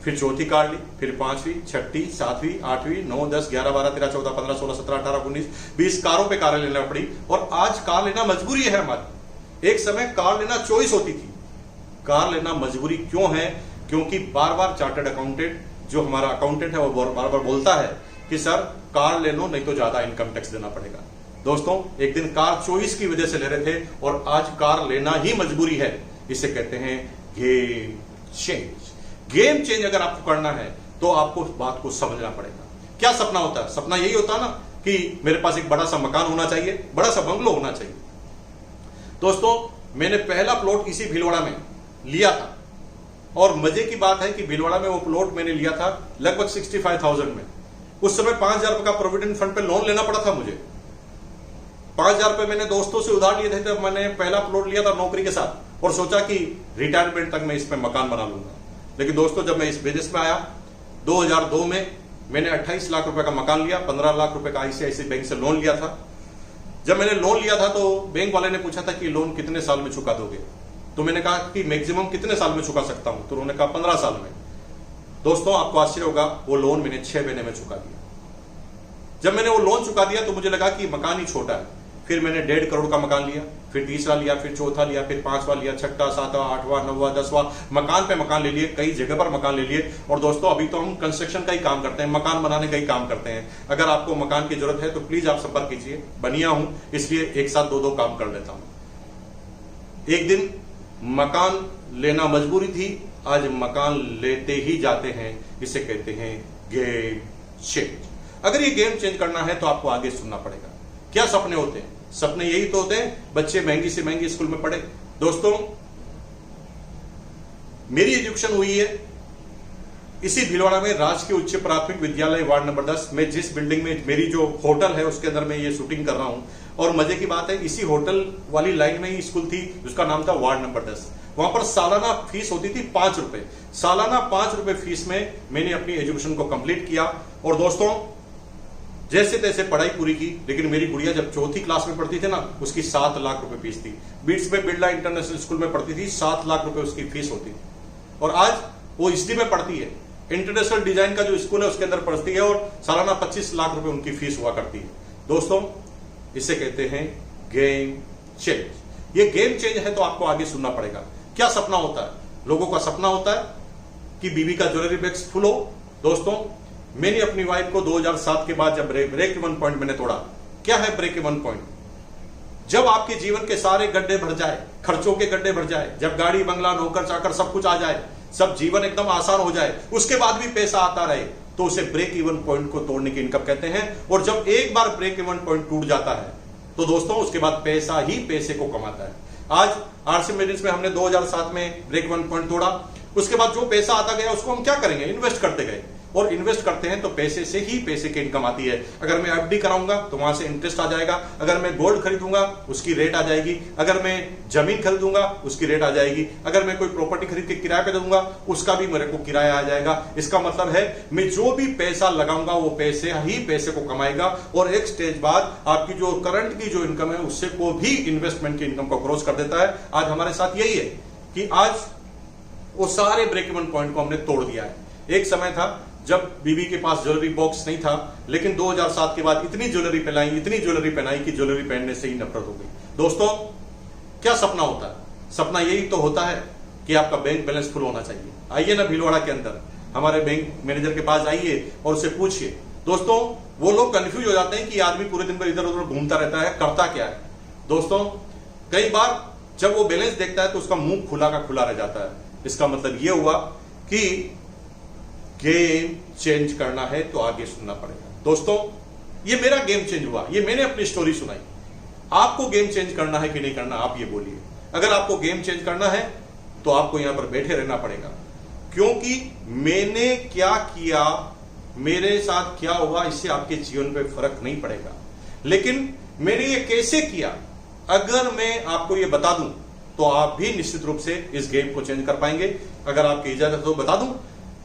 फिर चौथी कार ली, फिर 5वीं, 6वीं, 7वीं, 8वीं, 9, 10, 11, 12, 13, 14, 15, 16, 17, 18, 19, 20 कारों पे कारें लेना पड़ी। और आज कार लेना मजबूरी है हमारी। एक समय कार लेना चॉइस होती थी, कार लेना मजबूरी क्यों है? क्योंकि बार बार चार्टर्ड अकाउंटेंट, जो हमारा अकाउंटेंट है, वो बार बार बोलता है कि सर कार ले लो, नहीं तो ज्यादा इनकम टैक्स देना पड़ेगा। दोस्तों, एक दिन कार चॉइस की वजह से ले रहे थे और आज कार लेना ही मजबूरी है। इसे कहते हैं गेम चेंज। गेम चेंज अगर आपको करना है तो आपको उस बात को समझना पड़ेगा। क्या सपना होता है? सपना यही होता है ना कि मेरे पास एक बड़ा सा मकान होना चाहिए, बड़ा सा बंगलो होना चाहिए। दोस्तों, मैंने पहला प्लॉट इसी भीलवाड़ा में लिया था, और मजे की बात है कि भीलवाड़ा में वो प्लॉट मैंने लिया था लगभग 65,000 में। उस समय 5,000 रुपए का प्रोविडेंट फंड पे लोन लेना पड़ा था मुझे। 5,000 रुपए मैंने दोस्तों से उधार लिए थे, तब मैंने पहला प्लॉट लिया था नौकरी के साथ, और सोचा कि रिटायरमेंट तक मैं इसमें मकान बना लूंगा। लेकिन दोस्तों, जब मैं इस बिजनेस में आया 2002 में, मैंने 28 लाख रुपए का मकान लिया, 15 लाख रुपए का ICICI बैंक से लोन लिया था। जब मैंने लोन लिया था तो बैंक वाले ने पूछा था कि लोन कितने साल में चुका दोगे? तो मैंने कहा कि मैक्सिमम कितने साल में चुका सकता हूं? तो उन्होंने कहा 15 साल में। दोस्तों, आपको आश्चर्य होगा, वो लोन मैंने 6 महीने में चुका दिया। जब मैंने वो लोन चुका दिया तो मुझे लगा कि मकान ही छोटा है। फिर मैंने 1.5 करोड़ का मकान लिया, फिर तीसरा लिया, फिर चौथा लिया, फिर 5वां लिया, 6वां, 7वां, 8वां, 9वां, 10वां, मकान पे मकान ले लिए, कई जगह पर मकान ले लिए। और दोस्तों, अभी तो हम कंस्ट्रक्शन का ही काम करते हैं, मकान बनाने का ही काम करते हैं। अगर आपको मकान की जरूरत है तो प्लीज आप संपर्क कीजिए, बनिया हूं, इसलिए एक साथ 2 काम कर लेता हूं। एक दिन मकान लेना मजबूरी थी, आज मकान लेते ही जाते हैं। इसे कहते हैं गेम चेंज। अगर ये गेम चेंज करना है तो आपको आगे सुनना पड़ेगा। क्या सपने होते हैं? सपने यही तो होते हैं, बच्चे महंगी से महंगी स्कूल में पढ़े। दोस्तों, मेरी एजुकेशन हुई है इसी भीलवाड़ा में, राजकीय उच्च प्राथमिक विद्यालय वार्ड नंबर 10 में। जिस बिल्डिंग में मेरी जो होटल है उसके अंदर मैं ये शूटिंग कर रहा हूं, और मजे की बात है इसी होटल वाली लाइन में ही स्कूल थी जिसका नाम था वार्ड नंबर 10। वहां पर सालाना फीस होती थी 5 रुपए। सालाना 5 रुपए फीस में मैंने अपनी एजुकेशन को कंप्लीट किया। और दोस्तों, जैसे तैसे पढ़ाई पूरी की। लेकिन मेरी गुड़िया जब 4th क्लास में पढ़ती थी ना, उसकी 7 लाख रुपए फीस थी। बीट्स में बिरला इंटरनेशनल स्कूल में पढ़ती थी, 7 लाख रुपए उसकी फीस होती थी। और आज वो इसडी में पढ़ती है, इंटरनेशनल डिजाइन का जो स्कूल है उसके अंदर पढ़ती है, और सालाना 25 लाख रुपए उनकी फीस हुआ करती है। दोस्तों, इसे कहते हैं गेम चेंज। ये गेम चेंज है तो आपको आगे सुनना पड़ेगा। क्या सपना होता है? लोगों का सपना होता है कि बीवी का ज्वेलरी बैग्स फुल हो। दोस्तों, मैंने अपनी वाइफ को 2007 के बाद जब ब्रेक इवन पॉइंट मैंने तोड़ा। क्या है ब्रेक इवन पॉइंट? जब आपके जीवन के सारे गड्ढे भर जाए, खर्चों के गड्ढे भर जाए, जब गाड़ी बंगला नौकर चाकर सब कुछ आ जाए, सब जीवन एकदम आसान हो जाए, उसके बाद भी पैसा आता रहे, तो उसे ब्रेक इवन पॉइंट को तोड़ने की इनकम कहते हैं। और जब एक बार ब्रेक इवन पॉइंट टूट जाता है तो दोस्तों उसके बाद पैसा ही पैसे को कमाता है। आज आरसी बिजनेस में हमने 2007 में ब्रेक इवन पॉइंट तोड़ा। उसके बाद जो पैसा आता गया उसको हम क्या करेंगे? इन्वेस्ट करते गए, और इन्वेस्ट करते हैं तो पैसे से ही पैसे की इनकम आती है। अगर मैं एफडी कराऊंगा तो वहां से इंटरेस्ट आ जाएगा, अगर मैं गोल्ड खरीदूंगा उसकी रेट आ जाएगी, अगर मैं जमीन खरीदूंगा उसकी रेट आ जाएगी, अगर मैं कोई प्रॉपर्टी खरीद के किराए पे दूंगा उसका भी मेरे को किराया आ जाएगा। इसका मतलब है मैं जो भी पैसा लगाऊंगा वो पैसे ही पैसे को कमाएगा, और एक स्टेज बाद आपकी जो करंट की जो इनकम है उससे को भी इन्वेस्टमेंट की इनकम को क्रॉस कर देता है। आज हमारे साथ यही है कि आज वो सारे ब्रेक इवन पॉइंट को हमने तोड़ दिया है। एक समय था जब बीबी के पास ज्वेलरी बॉक्स नहीं था, लेकिन 2007 के बाद इतनी ज्वेलरी पहनाई कि ज्वेलरी पहनने से ही नफरत हो गई। दोस्तों, क्या सपना होता है? सपना यही तो होता है कि आपका बैंक बैलेंस फुल होना चाहिए। आइए ना भीलवाड़ा के अंदर हमारे बैंक मैनेजर के पास आइए और उससे पूछिए। दोस्तों, वो लोग कंफ्यूज हो जाते हैं कि आदमी पूरे दिन भर इधर उधर घूमता रहता है, करता क्या है। दोस्तों, कई बार जब वो बैलेंस देखता है तो उसका मुंह खुला का खुला रह जाता है। इसका मतलब ये हुआ कि गेम चेंज करना है तो आगे सुनना पड़ेगा। दोस्तों, ये मेरा गेम चेंज हुआ, ये मैंने अपनी स्टोरी सुनाई। आपको गेम चेंज करना है कि नहीं करना, आप ये बोलिए। अगर आपको गेम चेंज करना है तो आपको यहां पर बैठे रहना पड़ेगा, क्योंकि मैंने क्या किया, मेरे साथ क्या हुआ, इससे आपके जीवन पे फर्क नहीं पड़ेगा। लेकिन मैंने ये कैसे किया, अगर मैं आपको ये बता दूं तो आप भी निश्चित रूप से इस गेम को चेंज कर पाएंगे। अगर आपकी इजाजत हो बता दूं,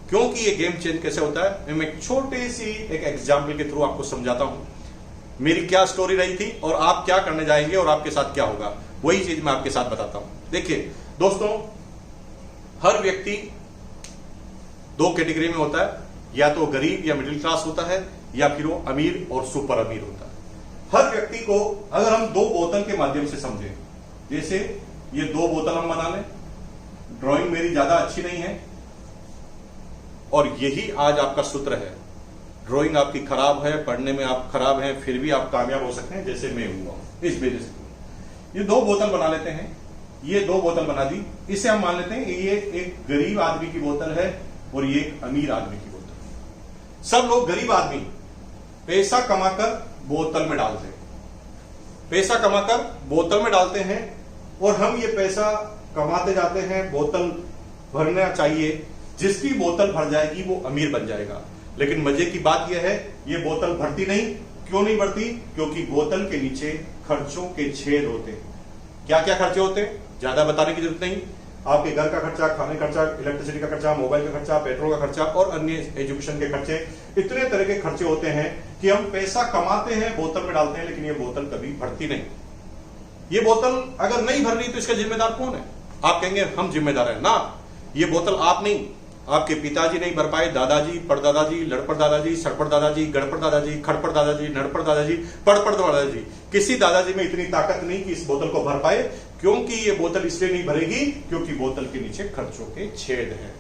क्योंकि ये गेम चेंज कैसे होता है मैं एक छोटी सी एक एग्जाम्पल के थ्रू आपको समझाता हूं। मेरी क्या स्टोरी रही थी और आप क्या करने जाएंगे और आपके साथ क्या होगा, वही चीज मैं आपके साथ बताता हूं। देखिए दोस्तों, हर व्यक्ति दो कैटेगरी में होता है, या तो गरीब या मिडिल क्लास होता है, या फिर वो अमीर और सुपर अमीर होता है। हर व्यक्ति को अगर हम दो बोतल के माध्यम से समझें, जैसे ये दो बोतल हम बना लें, ड्राइंग मेरी ज्यादा अच्छी नहीं है और यही आज आपका सूत्र है। ड्राइंग आपकी खराब है, पढ़ने में आप खराब हैं, फिर भी आप कामयाब हो सकते हैं, जैसे मैं हुआ इस बिजनेस में। ये दो बोतल बना लेते हैं, ये दो बोतल बना दी, इसे हम मान लेते हैं ये एक गरीब आदमी की बोतल है और ये एक अमीर आदमी की बोतल है। सब लोग गरीब आदमी पैसा कमाकर बोतल में डालते हैं, पैसा कमाकर बोतल में डालते हैं और हम ये पैसा कमाते जाते हैं। बोतल भरना चाहिए, जिसकी बोतल भर जाएगी वो अमीर बन जाएगा। लेकिन मजे की बात यह है, ये बोतल भरती नहीं। क्यों नहीं भरती? क्योंकि बोतल के नीचे खर्चों के छेद होते हैं। क्या क्या खर्चे होते हैं ज्यादा बताने की जरूरत नहीं। आपके घर का खर्चा, खाने का खर्चा, इलेक्ट्रिसिटी का खर्चा, मोबाइल का खर्चा, पेट्रोल का खर्चा और अन्य एजुकेशन के खर्चे, इतने तरह के खर्चे होते हैं कि हम पैसा कमाते हैं, बोतल में डालते हैं, लेकिन ये बोतल कभी भरती नहीं। ये बोतल अगर नहीं भर रही तो इसका जिम्मेदार कौन है? आप कहेंगे हम जिम्मेदार हैं ना। ये बोतल आप नहीं, आपके पिताजी नहीं भर पाए, दादाजी, परदादाजी, लड़पड़ दादाजी, सड़पड़ दादाजी, गड़पड़ दादाजी, खड़पड़ दादाजी, नड़पड़ दादाजी, पड़पड़ दादाजी, किसी दादाजी में इतनी ताकत नहीं कि इस बोतल को भर पाए। क्योंकि ये बोतल इसलिए नहीं भरेगी क्योंकि बोतल के नीचे खर्चों के छेद हैं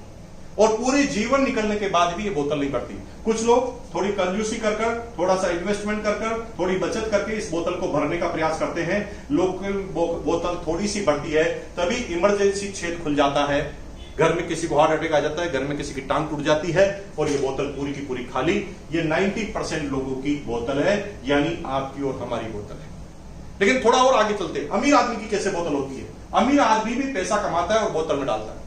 और पूरे जीवन निकलने के बाद भी ये बोतल नहीं भरती। कुछ लोग थोड़ी कंजूसी कर कर, थोड़ा सा इन्वेस्टमेंट कर कर, थोड़ी बचत करके इस बोतल को भरने का प्रयास करते हैं। लोकल बोतल थोड़ी सी भरती है, तभी इमरजेंसी छेद खुल जाता है, घर में किसी को हार्ट अटैक आ जाता है, घर में किसी की टांग टूट जाती है और ये बोतल पूरी की पूरी खाली। ये 90% लोगों की बोतल है, यानी आपकी और हमारी बोतल है। लेकिन थोड़ा और आगे चलते हैं, अमीर आदमी की कैसे बोतल होती है? अमीर आदमी भी पैसा कमाता है और बोतल में डालता है।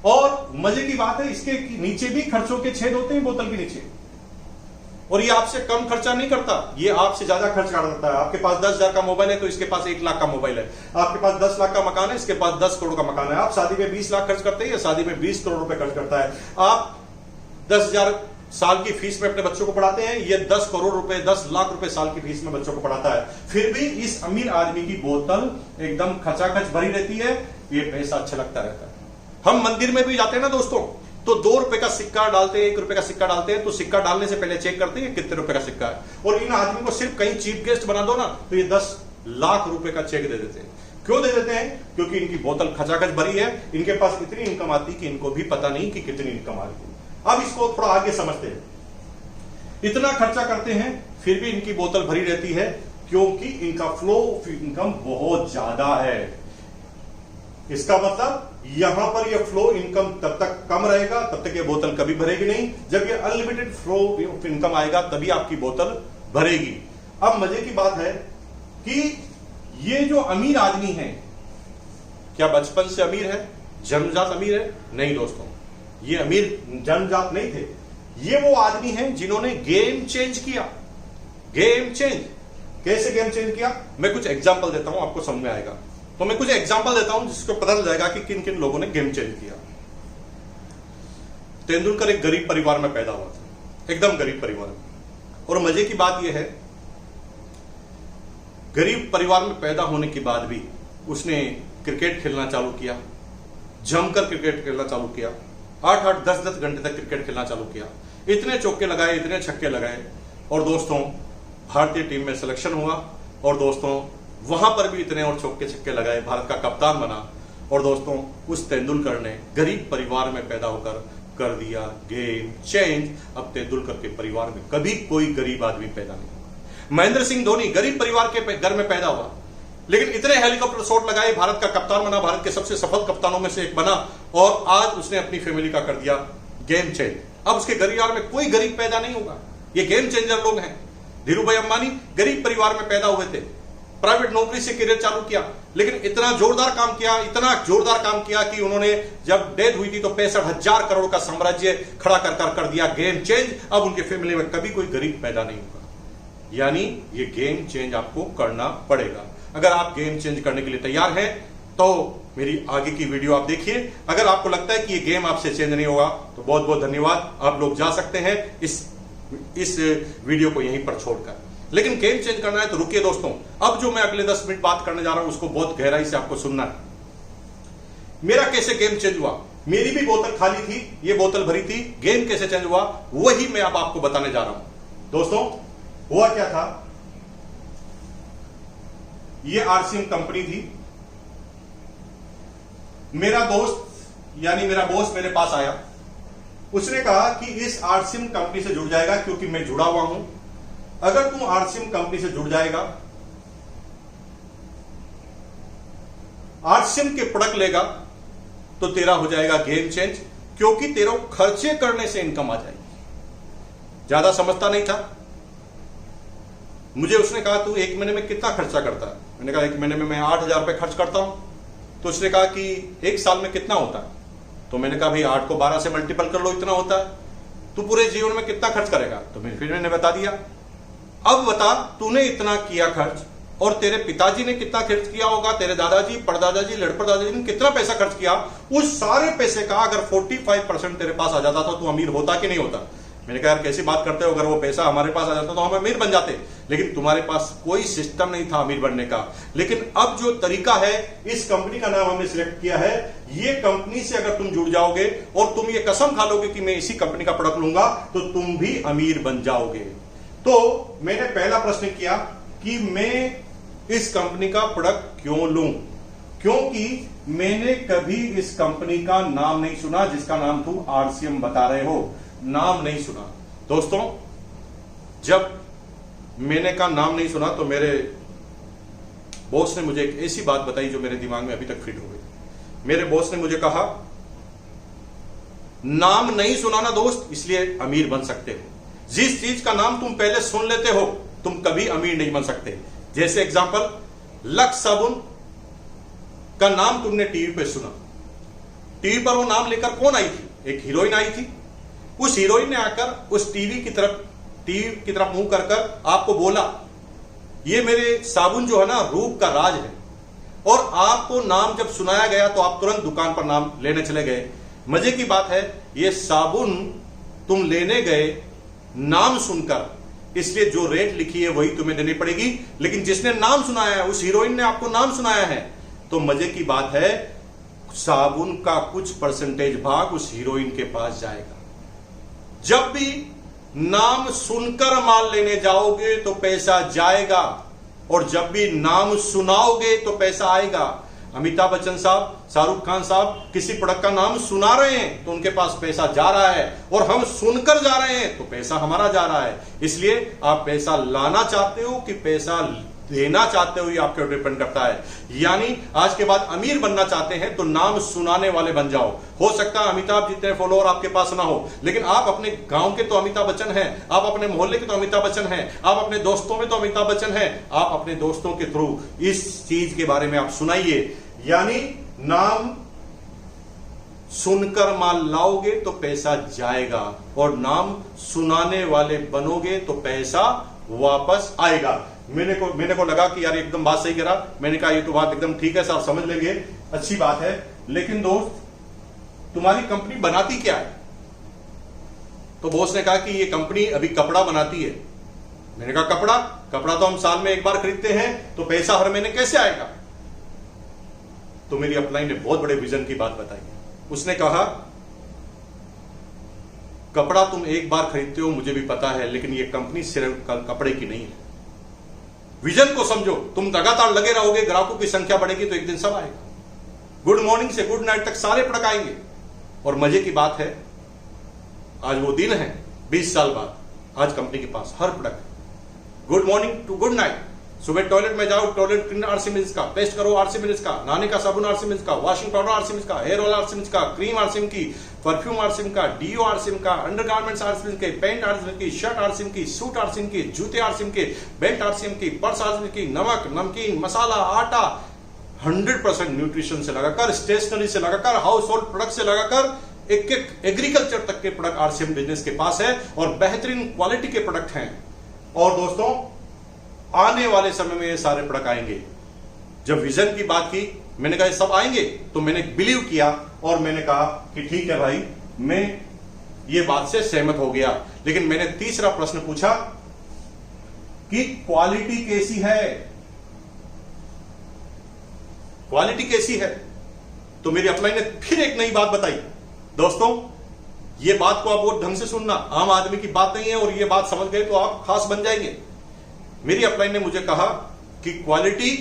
और मजे की बात है, इसके नीचे भी खर्चों के छेद होते हैं बोतल के नीचे। और ये आपसे कम खर्चा नहीं करता, ये आपसे ज्यादा खर्च करता है। आपके पास 10,000 का मोबाइल है तो इसके पास 1 लाख का मोबाइल है। आपके पास 10 लाख का मकान है, इसके पास 10 करोड़ का मकान है। आप शादी में 20 लाख खर्च करते हैं, या शादी में 20 करोड़ रुपए खर्च करता है। आप 10,000 साल की फीस में अपने बच्चों को पढ़ाते हैं, ये 10 करोड़ रुपए, 10 लाख रुपए साल की फीस में बच्चों को पढ़ाता है। फिर भी इस अमीर आदमी की बोतल एकदम खचाखच भरी रहती है, ये पैसा अच्छा लगता रहता है। हम मंदिर में भी जाते हैं ना दोस्तों, तो 2 रुपए का सिक्का डालते हैं, 1 रुपए का सिक्का डालते हैं, तो सिक्का डालने से पहले चेक करते हैं कितने रुपए का सिक्का है। और इन आदमी को सिर्फ कहीं चीफ गेस्ट बना दो ना तो ये 10 लाख रुपए का चेक दे देते हैं। क्यों दे देते हैं? क्योंकि इनकी बोतल खचाखच भरी है, इनके पास इतनी इनकम आती कि इनको भी पता नहीं कि कितनी इनकम आ रही है। अब इसको थोड़ा आगे समझते हैं। इतना खर्चा करते हैं फिर भी इनकी बोतल भरी रहती है, क्योंकि इनका फ्लो ऑफ इनकम बहुत ज्यादा है। इसका मतलब यहां पर ये फ्लो इनकम तब तक कम रहेगा, तब तक ये बोतल कभी भरेगी नहीं। जब ये अनलिमिटेड फ्लो ऑफ इनकम आएगा तभी आपकी बोतल भरेगी। अब मजे की बात है कि ये जो अमीर आदमी है, क्या बचपन से अमीर है, जन्मजात अमीर है? नहीं दोस्तों, ये अमीर जन्मजात नहीं थे। ये वो आदमी हैं जिन्होंने गेम चेंज किया। गेम चेंज कैसे गेम चेंज किया? मैं कुछ एग्जांपल देता हूं, आपको समझ में आएगा। तो मैं कुछ एग्जांपल देता हूं जिसको पता चल जाएगा कि किन किन लोगों ने गेम चेंज किया। तेंदुलकर एक गरीब परिवार में पैदा हुआ था, एकदम गरीब परिवार में। और मजे की बात यह है, गरीब परिवार में पैदा होने के बाद भी उसने क्रिकेट खेलना चालू किया, जमकर क्रिकेट खेलना चालू किया। 8-8, 10-10 घंटे तक क्रिकेट खेलना चालू किया, इतने चौके लगाए, इतने छक्के लगाए, और दोस्तों भारतीय टीम में सिलेक्शन हुआ, और दोस्तों वहां पर भी इतने और चौके छक्के लगाए, भारत का कप्तान बना। और दोस्तों उस तेंदुलकर ने गरीब परिवार में पैदा होकर कर दिया गेम चेंज। अब तेंदुलकर के परिवार में कभी कोई गरीब आदमी पैदा नहीं हुआ। महेंद्र सिंह धोनी गरीब परिवार के घर में पैदा हुआ, लेकिन इतने हेलीकॉप्टर शॉट लगाए, भारत का कप्तान बना, भारत के सबसे सफल कप्तानों में से एक बना, और आज उसने अपनी फैमिली का कर दिया गेम चेंज। अब उसके परिवार में कोई गरीब पैदा नहीं होगा। ये गेम चेंजर लोग हैं। धीरू भाई अंबानी गरीब परिवार में पैदा हुए थे, प्राइवेट नौकरी से करियर चालू किया, लेकिन इतना जोरदार काम किया, इतना जोरदार काम किया कि उन्होंने जब डेथ हुई थी तो 65,000 करोड़ का साम्राज्य खड़ा कर दिया गेम चेंज। अब उनके फैमिली में कभी कोई गरीब पैदा नहीं होगा। यानी ये गेम चेंज आपको करना पड़ेगा। अगर आप गेम चेंज करने के लिए तैयार हैं तो मेरी आगे की वीडियो आप देखिए। अगर आपको लगता है कि ये गेम आपसे चेंज नहीं होगा तो बहुत बहुत धन्यवाद, आप लोग जा सकते हैं इस वीडियो को यहीं पर छोड़कर। लेकिन गेम चेंज करना है तो रुकिए दोस्तों, अब जो मैं अगले 10 मिनट बात करने जा रहा हूं उसको बहुत गहराई से आपको सुनना है। मेरा कैसे गेम चेंज हुआ, मेरी भी बोतल खाली थी, ये बोतल भरी थी, गेम कैसे चेंज हुआ वही मैं अब आपको बताने जा रहा हूं। दोस्तों हुआ क्या था, ये आरसीएम कंपनी थी। मेरा दोस्त यानी मेरा बॉस मेरे पास आया, उसने कहा कि इस आरसीएम कंपनी से जुड़ जाएगा क्योंकि मैं जुड़ा हुआ हूं। अगर तू आरसीएम कंपनी से जुड़ जाएगा, आरसीएम के प्रोडक्ट लेगा तो तेरा हो जाएगा गेम चेंज, क्योंकि तेरा खर्चे करने से इनकम आ जाएगी। ज्यादा समझता नहीं था। मुझे उसने कहा तू एक महीने में कितना खर्चा करता है? मैंने कहा एक महीने में मैं 8,000 रुपए खर्च करता हूं। तो उसने कहा कि एक साल में कितना होता है? तो मैंने कहा भाई 8 को 12 से मल्टीपल कर लो, इतना होता है। तू पूरे जीवन में कितना खर्च करेगा? तो फिर मैंने बता दिया। अब बता, तूने इतना किया खर्च और तेरे पिताजी ने कितना खर्च किया होगा, तेरे दादाजी, परदादाजी, लड़पड़दादाजी ने कितना पैसा खर्च किया। उस सारे पैसे का अगर 45% तेरे पास आ जाता तो तू अमीर होता कि नहीं होता? मैंने कहा यार कैसी बात करते हो, अगर वो पैसा हमारे पास आ जाता तो हम अमीर बन जाते। लेकिन तुम्हारे पास कोई सिस्टम नहीं था अमीर बनने का। लेकिन अब जो तरीका है, इस कंपनी का नाम हमने सिलेक्ट किया है। ये कंपनी से अगर तुम जुड़ जाओगे और तुम ये कसम खा लोगे कि मैं इसी कंपनी का प्रोडक्ट लूंगा तो तुम भी अमीर बन जाओगे। तो मैंने पहला प्रश्न किया कि मैं इस कंपनी का प्रोडक्ट क्यों लूं, क्योंकि मैंने कभी इस कंपनी का नाम नहीं सुना जिसका नाम तुम आरसीएम बता रहे हो, नाम नहीं सुना। दोस्तों जब मैंने का नाम नहीं सुना तो मेरे बॉस ने मुझे एक ऐसी बात बताई जो मेरे दिमाग में अभी तक फिट हो गई। मेरे बॉस ने मुझे कहा नाम नहीं सुना ना दोस्त, इसलिए अमीर बन सकते हो। जिस चीज का नाम तुम पहले सुन लेते हो तुम कभी अमीर नहीं बन सकते। जैसे एग्जांपल, लक्स साबुन का नाम तुमने टीवी पे सुना, टीवी पर वो नाम लेकर कौन आई थी? एक हीरोइन आई थी। उस हीरोइन ने आकर उस टीवी की तरफ मुंह कर आपको बोला ये मेरे साबुन जो है ना रूप का राज है, और आपको नाम जब सुनाया गया तो आप तुरंत दुकान पर नाम लेने चले गए। मजे की बात है ये साबुन तुम लेने गए नाम सुनकर, इसलिए जो रेट लिखी है वही तुम्हें देनी पड़ेगी। लेकिन जिसने नाम सुनाया है, उस हीरोइन ने आपको नाम सुनाया है, तो मजे की बात है साबुन का कुछ परसेंटेज भाग उस हीरोइन के पास जाएगा। जब भी नाम सुनकर माल लेने जाओगे तो पैसा जाएगा, और जब भी नाम सुनाओगे तो पैसा आएगा। अमिताभ बच्चन साहब, शाहरुख खान साहब किसी प्रोडक्ट का नाम सुना रहे हैं तो उनके पास पैसा जा रहा है, और हम सुनकर जा रहे हैं तो पैसा हमारा जा रहा है। इसलिए आप पैसा लाना चाहते हो कि पैसा देना चाहते हो, ये आपके ऊपर डिपेंड करता है। यानी आज के बाद अमीर बनना चाहते हैं तो नाम सुनाने वाले बन जाओ। हो सकता है अमिताभ जितने फॉलोअर आपके पास ना हो, लेकिन आप अपने गांव के तो अमिताभ बच्चन हैं, आप अपने मोहल्ले के तो अमिताभ बच्चन हैं, आप अपने दोस्तों में तो अमिताभ बच्चन हैं। आप अपने दोस्तों के थ्रू इस चीज के बारे में आप सुनाइए। यानी नाम सुनकर माल लाओगे तो पैसा जाएगा, और नाम सुनाने वाले बनोगे तो पैसा वापस आएगा। मेरे को लगा कि यार एकदम बात सही करा। मैंने कहा ये तो बात एकदम ठीक है सर, समझ लेंगे, अच्छी बात है। लेकिन दोस्त तुम्हारी कंपनी बनाती क्या है? तो बॉस ने कहा कि ये कंपनी अभी कपड़ा बनाती है। मैंने कहा कपड़ा तो हम साल में एक बार खरीदते हैं, तो पैसा हर महीने कैसे आएगा? तो मेरी अपलाइन ने बहुत बड़े विजन की बात बताई। उसने कहा कपड़ा तुम एक बार खरीदते हो मुझे भी पता है, लेकिन ये कंपनी सिर्फ कपड़े की नहीं है। विजन को समझो, तुम लगातार लगे रहोगे, ग्राहकों की संख्या बढ़ेगी तो एक दिन सब आएगा। गुड मॉर्निंग से गुड नाइट तक सारे प्रोडक्ट आएंगे। और मजे की बात है, आज वो दिन है 20 साल बाद, आज कंपनी के पास हर product good morning to good night. सुबह टॉयलेट में जाओ, टॉयलेट क्लीनर आरसी मिल्स का, पेस्ट करो आरसी मिल्स का, नहाने का साबुन आरसी मिल्स का, वॉशिंग पाउडर आरसी मिल्स का, हेयर ऑयल आरसी मिल्स का, क्रीम आरसी की, परफ्यूम आरसी का, डीओ आरसी का, अंडरगारमेंट्स आरसी के, पेंट आरसी की, शर्ट आरसी की, सूट आरसी की, जूते आरसी के, बेल्ट आरसी की, पर्स आरसी की, नमक, नमकीन, मसाला, आटा, 100% न्यूट्रिशन से लगाकर, स्टेशनरी से लगाकर, हाउस होल्ड प्रोडक्ट से लगाकर एक एक एग्रीकल्चर तक के प्रोडक्ट आरसीएम बिजनेस के पास है और बेहतरीन क्वालिटी के प्रोडक्ट हैं। और दोस्तों, आने वाले समय में ये सारे प्रोडक्ट आएंगे। जब विजन की बात की, मैंने कहा ये सब आएंगे, तो मैंने बिलीव किया और मैंने कहा कि ठीक है भाई, मैं ये बात से सहमत हो गया। लेकिन मैंने तीसरा प्रश्न पूछा कि क्वालिटी कैसी है, क्वालिटी कैसी है? तो मेरी अपलाइन ने फिर एक नई बात बताई। दोस्तों, ये बात को आप बहुत ढंग से सुनना, आम आदमी की बात नहीं है, और ये बात समझ गए तो आप खास बन जाएंगे। मेरी अपलाइन ने मुझे कहा कि क्वालिटी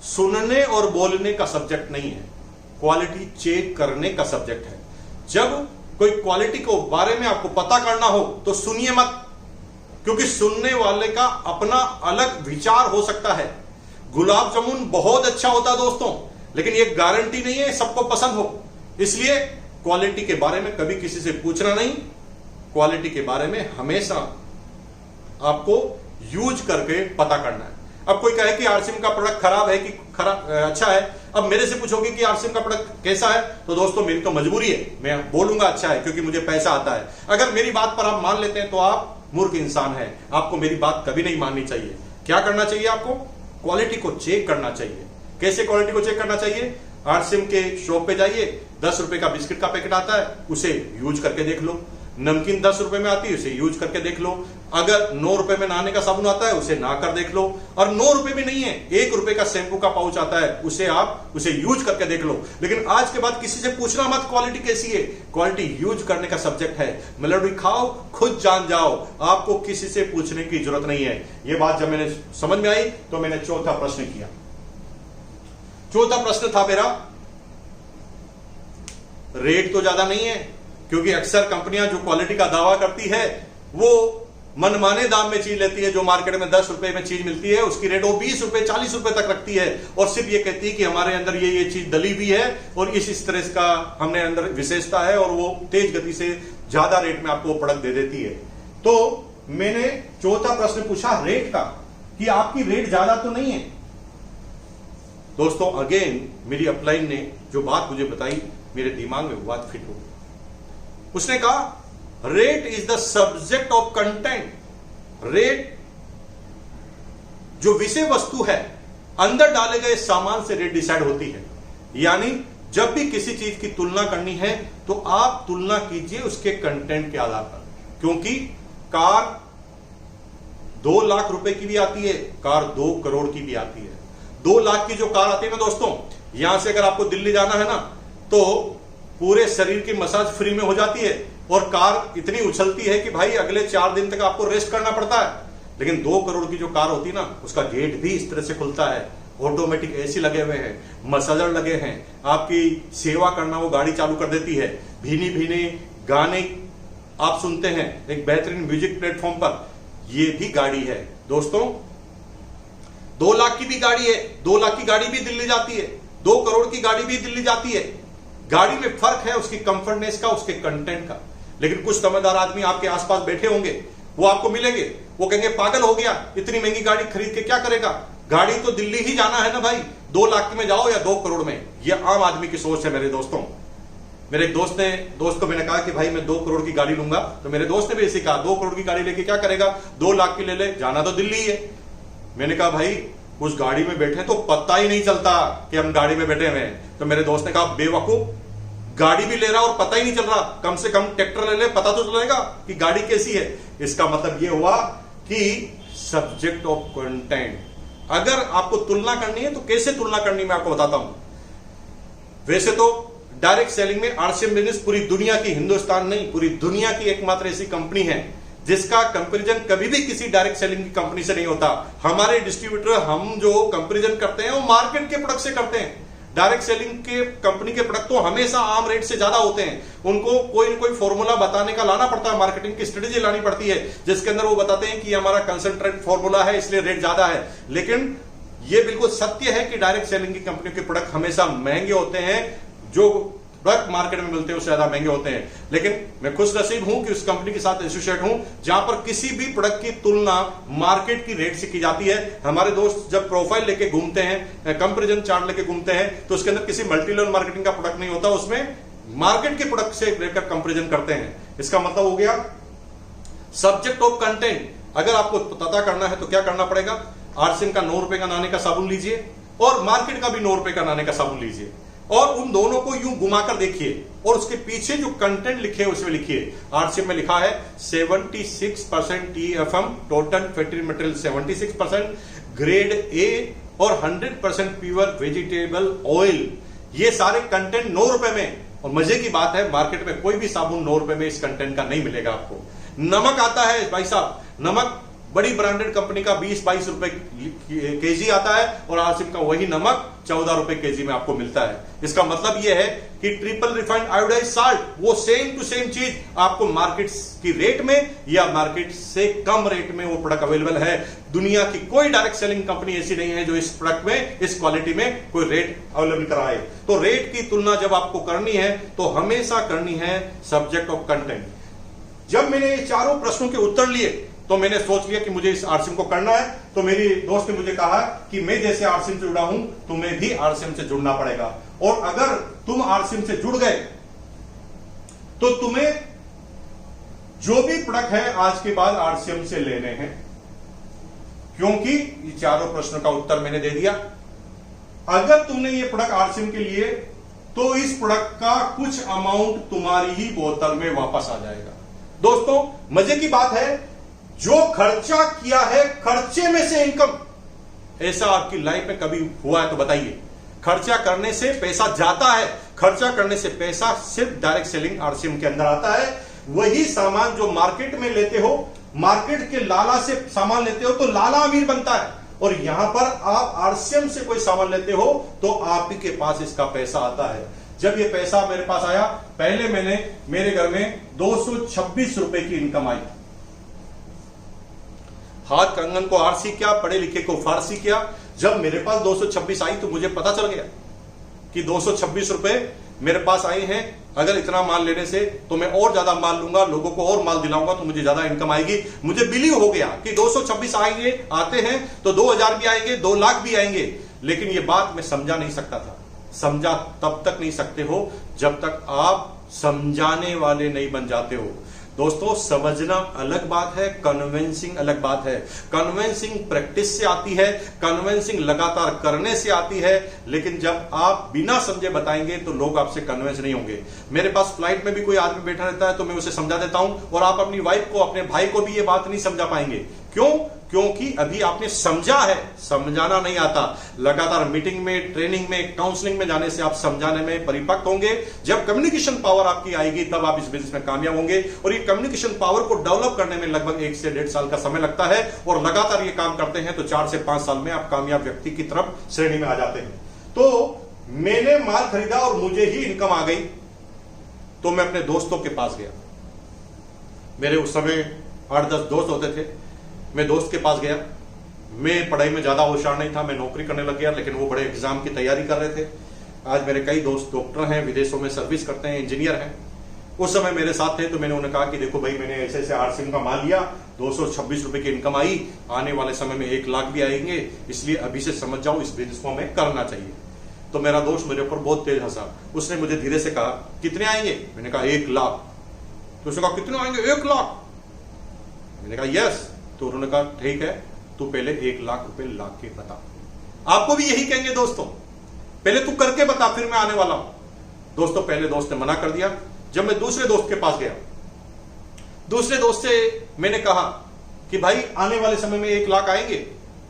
सुनने और बोलने का सब्जेक्ट नहीं है, क्वालिटी चेक करने का सब्जेक्ट है। जब कोई क्वालिटी को बारे में आपको पता करना हो तो सुनिए मत, क्योंकि सुनने वाले का अपना अलग विचार हो सकता है। गुलाब जामुन बहुत अच्छा होता है दोस्तों, लेकिन ये गारंटी नहीं है सबको पसंद हो। इसलिए क्वालिटी के बारे में कभी किसी से पूछना नहीं, क्वालिटी के बारे में हमेशा आपको यूज करके पता करना है। अब कोई कहे कि आरसीएम का प्रोडक्ट खराब है कि खराब अच्छा है, अब मेरे से पूछोगे कि आरसीएम का प्रोडक्ट कैसा है, तो दोस्तों मेरी तो मजबूरी है, मैं बोलूंगा अच्छा है क्योंकि मुझे पैसा आता है। अगर मेरी बात पर आप मान लेते हैं तो आप मूर्ख इंसान हैं, आपको मेरी बात कभी नहीं माननी चाहिए। क्या करना चाहिए? आपको क्वालिटी को चेक करना चाहिए। कैसे क्वालिटी को चेक करना चाहिए? आरसीएम के शॉप पे जाइए, 10 रुपए का बिस्किट का पैकेट आता है, उसे यूज करके देख लो। नमकीन 10 रुपए में आती है, उसे यूज करके देख लो। अगर 9 रुपए में नहाने का साबुन आता है, उसे नहा कर देख लो। और 9 रुपए में नहीं है, 1 रुपए का शैम्पू का पाउच आता है, उसे यूज करके देख लो। लेकिन आज के बाद किसी से पूछना मत क्वालिटी कैसी है, क्वालिटी यूज करने का सब्जेक्ट है। मेलोडी खाओ, खुद जान जाओ, आपको किसी से पूछने की जरूरत नहीं है। यह बात जब मैंने समझ में आई तो मैंने चौथा प्रश्न किया। चौथा प्रश्न था मेरा, रेट तो ज्यादा नहीं है, क्योंकि अक्सर कंपनियां जो क्वालिटी का दावा करती है वो मनमाने दाम में चीज लेती है। जो मार्केट में 10 रुपए में चीज मिलती है उसकी रेट वो 20 रुपए 40 रुपए तक रखती है, और सिर्फ ये कहती है कि हमारे अंदर ये चीज डली हुई है और इस तरह का हमने अंदर विशेषता है, और वो तेज गति से ज्यादा रेट में आपको प्रोडक्ट दे देती है। तो मैंने चौथा प्रश्न पूछा रेट का, कि आपकी रेट ज्यादा तो नहीं है। दोस्तों, अगेन मेरी अपलाइन ने जो बात मुझे बताई, मेरे दिमाग में वो बात फिट हो गई। उसने कहा rate is the subject of content. Rate जो विषय वस्तु है, अंदर डाले गए सामान से रेट डिसाइड होती है। यानी जब भी किसी चीज की तुलना करनी है तो आप तुलना कीजिए उसके कंटेंट के आधार पर, क्योंकि कार 2 लाख रुपए की भी आती है, कार 2 करोड़ की भी आती है। 2 लाख की जो कार आती है ना दोस्तों, यहां से अगर आपको दिल्ली जाना है ना तो पूरे शरीर की मसाज फ्री में हो जाती है, और कार इतनी उछलती है कि भाई अगले 4 दिन तक आपको रेस्ट करना पड़ता है। लेकिन 2 करोड़ की जो कार होती है ना, उसका गेट भी इस तरह से खुलता है, ऑटोमेटिक एसी लगे हुए हैं, मसाजर लगे हैं, आपकी सेवा करना वो गाड़ी चालू कर देती है, भीनी भीनी गाने आप सुनते हैं एक बेहतरीन म्यूजिक प्लेटफॉर्म पर। ये भी गाड़ी है दोस्तों, 2 लाख की भी गाड़ी है, 2 लाख की गाड़ी भी दिल्ली जाती है, 2 करोड़ की गाड़ी भी दिल्ली जाती है। गाड़ी में फर्क है उसकी कंफर्टनेस का, उसके कंटेंट का। लेकिन कुछ समझदार आदमी आपके आसपास बैठे होंगे, वो आपको मिलेंगे, वो कहेंगे पागल हो गया, इतनी महंगी गाड़ी खरीद के क्या करेगा, गाड़ी तो दिल्ली ही जाना है ना भाई, 2 लाख में जाओ या 2 करोड़ में। ये आम आदमी की सोच है मेरे दोस्तों। मेरे एक दोस्त को मैंने कहा कि भाई मैं 2 करोड़ की गाड़ी लूंगा, तो मेरे दोस्त ने भी ऐसे कहा 2 करोड़ की गाड़ी लेके क्या करेगा, 2 लाख की ले ले, जाना तो दिल्ली है। मैंने कहा भाई उस गाड़ी में बैठे तो पता ही नहीं चलता कि हम गाड़ी में बैठे हुए हैं। तो मेरे दोस्त ने कहा बेवकूफ, गाड़ी भी ले रहा और पता ही नहीं चल रहा, कम से कम ट्रैक्टर ले ले, पता तो चलेगा कि गाड़ी कैसी है। इसका मतलब यह हुआ कि सब्जेक्ट ऑफ कंटेंट। अगर आपको तुलना करनी है तो कैसे तुलना करनी मैं आपको बताता हूं। वैसे तो डायरेक्ट सेलिंग में आरसीएम बिजनेस पूरी दुनिया की, हिंदुस्तान नहीं पूरी दुनिया की एकमात्र ऐसी कंपनी है जिसका कंपैरिजन कभी भी किसी डायरेक्ट सेलिंग की कंपनी से नहीं होता। हमारे डिस्ट्रीब्यूटर हम जो कंपैरिजन करते हैं वो मार्केट के प्रोडक्ट से करते हैं। डायरेक्ट सेलिंग के कंपनी के प्रोडक्ट तो हमेशा आम रेट से ज्यादा होते हैं। उनको कोई ना कोई फॉर्मूला बताने का लाना पड़ता है, मार्केटिंग की स्ट्रेटेजी लानी पड़ती है, जिसके अंदर वो बताते हैं कि हमारा कंसंट्रेट फॉर्मूला है इसलिए रेट ज्यादा है। लेकिन ये बिल्कुल सत्य है कि डायरेक्ट सेलिंग की कंपनियों के प्रोडक्ट हमेशा महंगे होते हैं, जो प्रोडक्ट मार्केट में मिलते हैं उससे ज्यादा महंगे होते हैं। लेकिन मैं खुश नसीब हूं कि उस कंपनी के साथ एसोसिएट हूं जहां पर किसी भी प्रोडक्ट की तुलना मार्केट की रेट से की जाती है। हमारे दोस्त जब प्रोफाइल लेके घूमते हैं, कंपैरिजन चार्ट लेके घूमते हैं, तो उसके अंदर किसी मल्टी लेवल मार्केटिंग का प्रोडक्ट नहीं होता, उसमें मार्केट के प्रोडक्ट से लेकर कंपैरिजन करते हैं। इसका मतलब हो गया सब्जेक्ट ऑफ कंटेंट। अगर आपको पता करना है तो क्या करना पड़ेगा, आरसीएम का 9 रुपए का नाने का साबुन लीजिए और मार्केट का भी 9 रुपए का नाने का साबुन लीजिए और उन दोनों को यूं घुमाकर देखिए और उसके पीछे जो कंटेंट लिखे हैं उसमें लिखिए। आरसीएम में लिखा है 76% TFM, total fatty material 76%, grade A और 100% प्योर वेजिटेबल ऑयल। ये सारे कंटेंट 9 रुपए में। और मजे की बात है मार्केट में कोई भी साबुन 9 रुपए में इस कंटेंट का नहीं मिलेगा आपको। नमक आता है भाई साहब, नमक बड़ी ब्रांडेड कंपनी का 20-22 रुपए केजी आता है और आरसीएम का वही नमक 14 रुपए केजी में आपको मिलता है। इसका मतलब यह है कि ट्रिपल रिफाइंड आयोडाइज्ड साल्ट, वो सेम टू सेम चीज आपको मार्केट की रेट में या मार्केट से कम रेट में वो प्रोडक्ट अवेलेबल है। दुनिया की कोई डायरेक्ट सेलिंग कंपनी ऐसी नहीं है जो इस प्रोडक्ट में, इस क्वालिटी में कोई रेट अवेलेबल कराए। तो रेट की तुलना जब आपको करनी है तो हमेशा करनी है सब्जेक्ट ऑफ कंटेंट। जब मैंने ये चारों प्रश्नों के उत्तर लिए तो मैंने सोच लिया कि मुझे इस आरसीएम को करना है। तो मेरी दोस्त ने मुझे कहा कि मैं जैसे आरसीएम से जुड़ा हूं तुम्हें भी आरसीएम से जुड़ना पड़ेगा, और अगर तुम आरसीएम से जुड़ गए तो तुम्हें जो भी प्रोडक्ट है आज के बाद आरसीएम से लेने हैं, क्योंकि ये चारों प्रश्नों का उत्तर मैंने दे दिया। अगर तुमने ये प्रोडक्ट आरसीएम के लिए तो इस प्रोडक्ट का कुछ अमाउंट तुम्हारी ही बोतल में वापस आ जाएगा। दोस्तों मजे की बात है, जो खर्चा किया है खर्चे में से इनकम, ऐसा आपकी लाइफ में कभी हुआ है तो बताइए। खर्चा करने से पैसा जाता है, खर्चा करने से पैसा सिर्फ डायरेक्ट सेलिंग आरसीएम के अंदर आता है। वही सामान जो मार्केट में लेते हो, मार्केट के लाला से सामान लेते हो तो लाला अमीर बनता है, और यहां पर आप आरसीएम से कोई सामान लेते हो तो आप ही के पास इसका पैसा आता है। जब ये पैसा मेरे पास आया, पहले मेरे घर में 226 रुपए की इनकम आई। हाथ कंगन को आरसी किया, पढ़े लिखे को फारसी किया। जब मेरे पास 226 आई तो मुझे पता चल गया कि 226 रुपए मेरे पास आए हैं। अगर इतना माल लेने से तो मैं और ज्यादा माल लूंगा, लोगों को और माल दिलाऊंगा तो मुझे ज्यादा इनकम आएगी। मुझे बिलीव हो गया कि 226 आते हैं तो 2000 भी आएंगे, 2 लाख भी आएंगे। लेकिन ये बात मैं समझा नहीं सकता था। समझा तब तक नहीं सकते हो जब तक आप समझाने वाले नहीं बन जाते हो। दोस्तों समझना अलग बात है, कन्विंसिंग अलग बात है। कन्विंसिंग प्रैक्टिस से आती है, कन्विंसिंग लगातार करने से आती है। लेकिन जब आप बिना समझे बताएंगे तो लोग आपसे कन्विंस नहीं होंगे। मेरे पास फ्लाइट में भी कोई आदमी बैठा रहता है तो मैं उसे समझा देता हूं, और आप अपनी वाइफ को, अपने भाई को भी ये बात नहीं समझा पाएंगे। क्यों? क्योंकि अभी आपने समझा है, समझाना नहीं आता। लगातार मीटिंग में, ट्रेनिंग में, काउंसलिंग में जाने से आप समझाने में परिपक्व होंगे। जब कम्युनिकेशन पावर आपकी आएगी तब आप इस बिजनेस में कामयाब होंगे। और ये कम्युनिकेशन पावर को डेवलप करने में लगभग 1 से 1.5 साल का समय लगता है, और लगातार ये काम करते हैं तो 4 से 5 साल में आप कामयाब व्यक्ति की तरफ श्रेणी में आ जाते हैं। तो मैंने माल खरीदा और मुझे ही इनकम आ गई, तो मैं अपने दोस्तों के पास गया। मेरे उस समय 8-10 दोस्त होते थे। मैं दोस्त के पास गया। मैं पढ़ाई में ज्यादा होशियार नहीं था, मैं नौकरी करने लग गया, लेकिन वो बड़े एग्जाम की तैयारी कर रहे थे। आज मेरे कई दोस्त डॉक्टर हैं, विदेशों में सर्विस करते हैं, इंजीनियर हैं। उस समय मेरे साथ थे तो मैंने उन्हें कहा कि देखो भाई, मैंने ऐसे ऐसे आरसीएम का माल लिया, 226 रुपए की इनकम आई, आने वाले समय में 1 लाख भी आएंगे, इसलिए अभी से समझ जाओ इस बिजनेस को हमें करना चाहिए। तो मेरा दोस्त मेरे ऊपर बहुत तेज हंसा। उसने मुझे धीरे से कहा कितने आएंगे? मैंने कहा 1 लाख। तो उसने कहा कितने आएंगे? 1 लाख। मैंने कहा यस। तो उन्होंने कहा ठीक है, तू पहले 1 लाख रुपए ला के बता। आपको भी यही कहेंगे दोस्तों, पहले तू करके बता फिर मैं आने वाला हूं। दोस्तों पहले दोस्त ने मना कर दिया। जब मैं दूसरे दोस्त के पास गया, दूसरे दोस्त से मैंने कहा कि भाई आने वाले समय में 1 लाख आएंगे।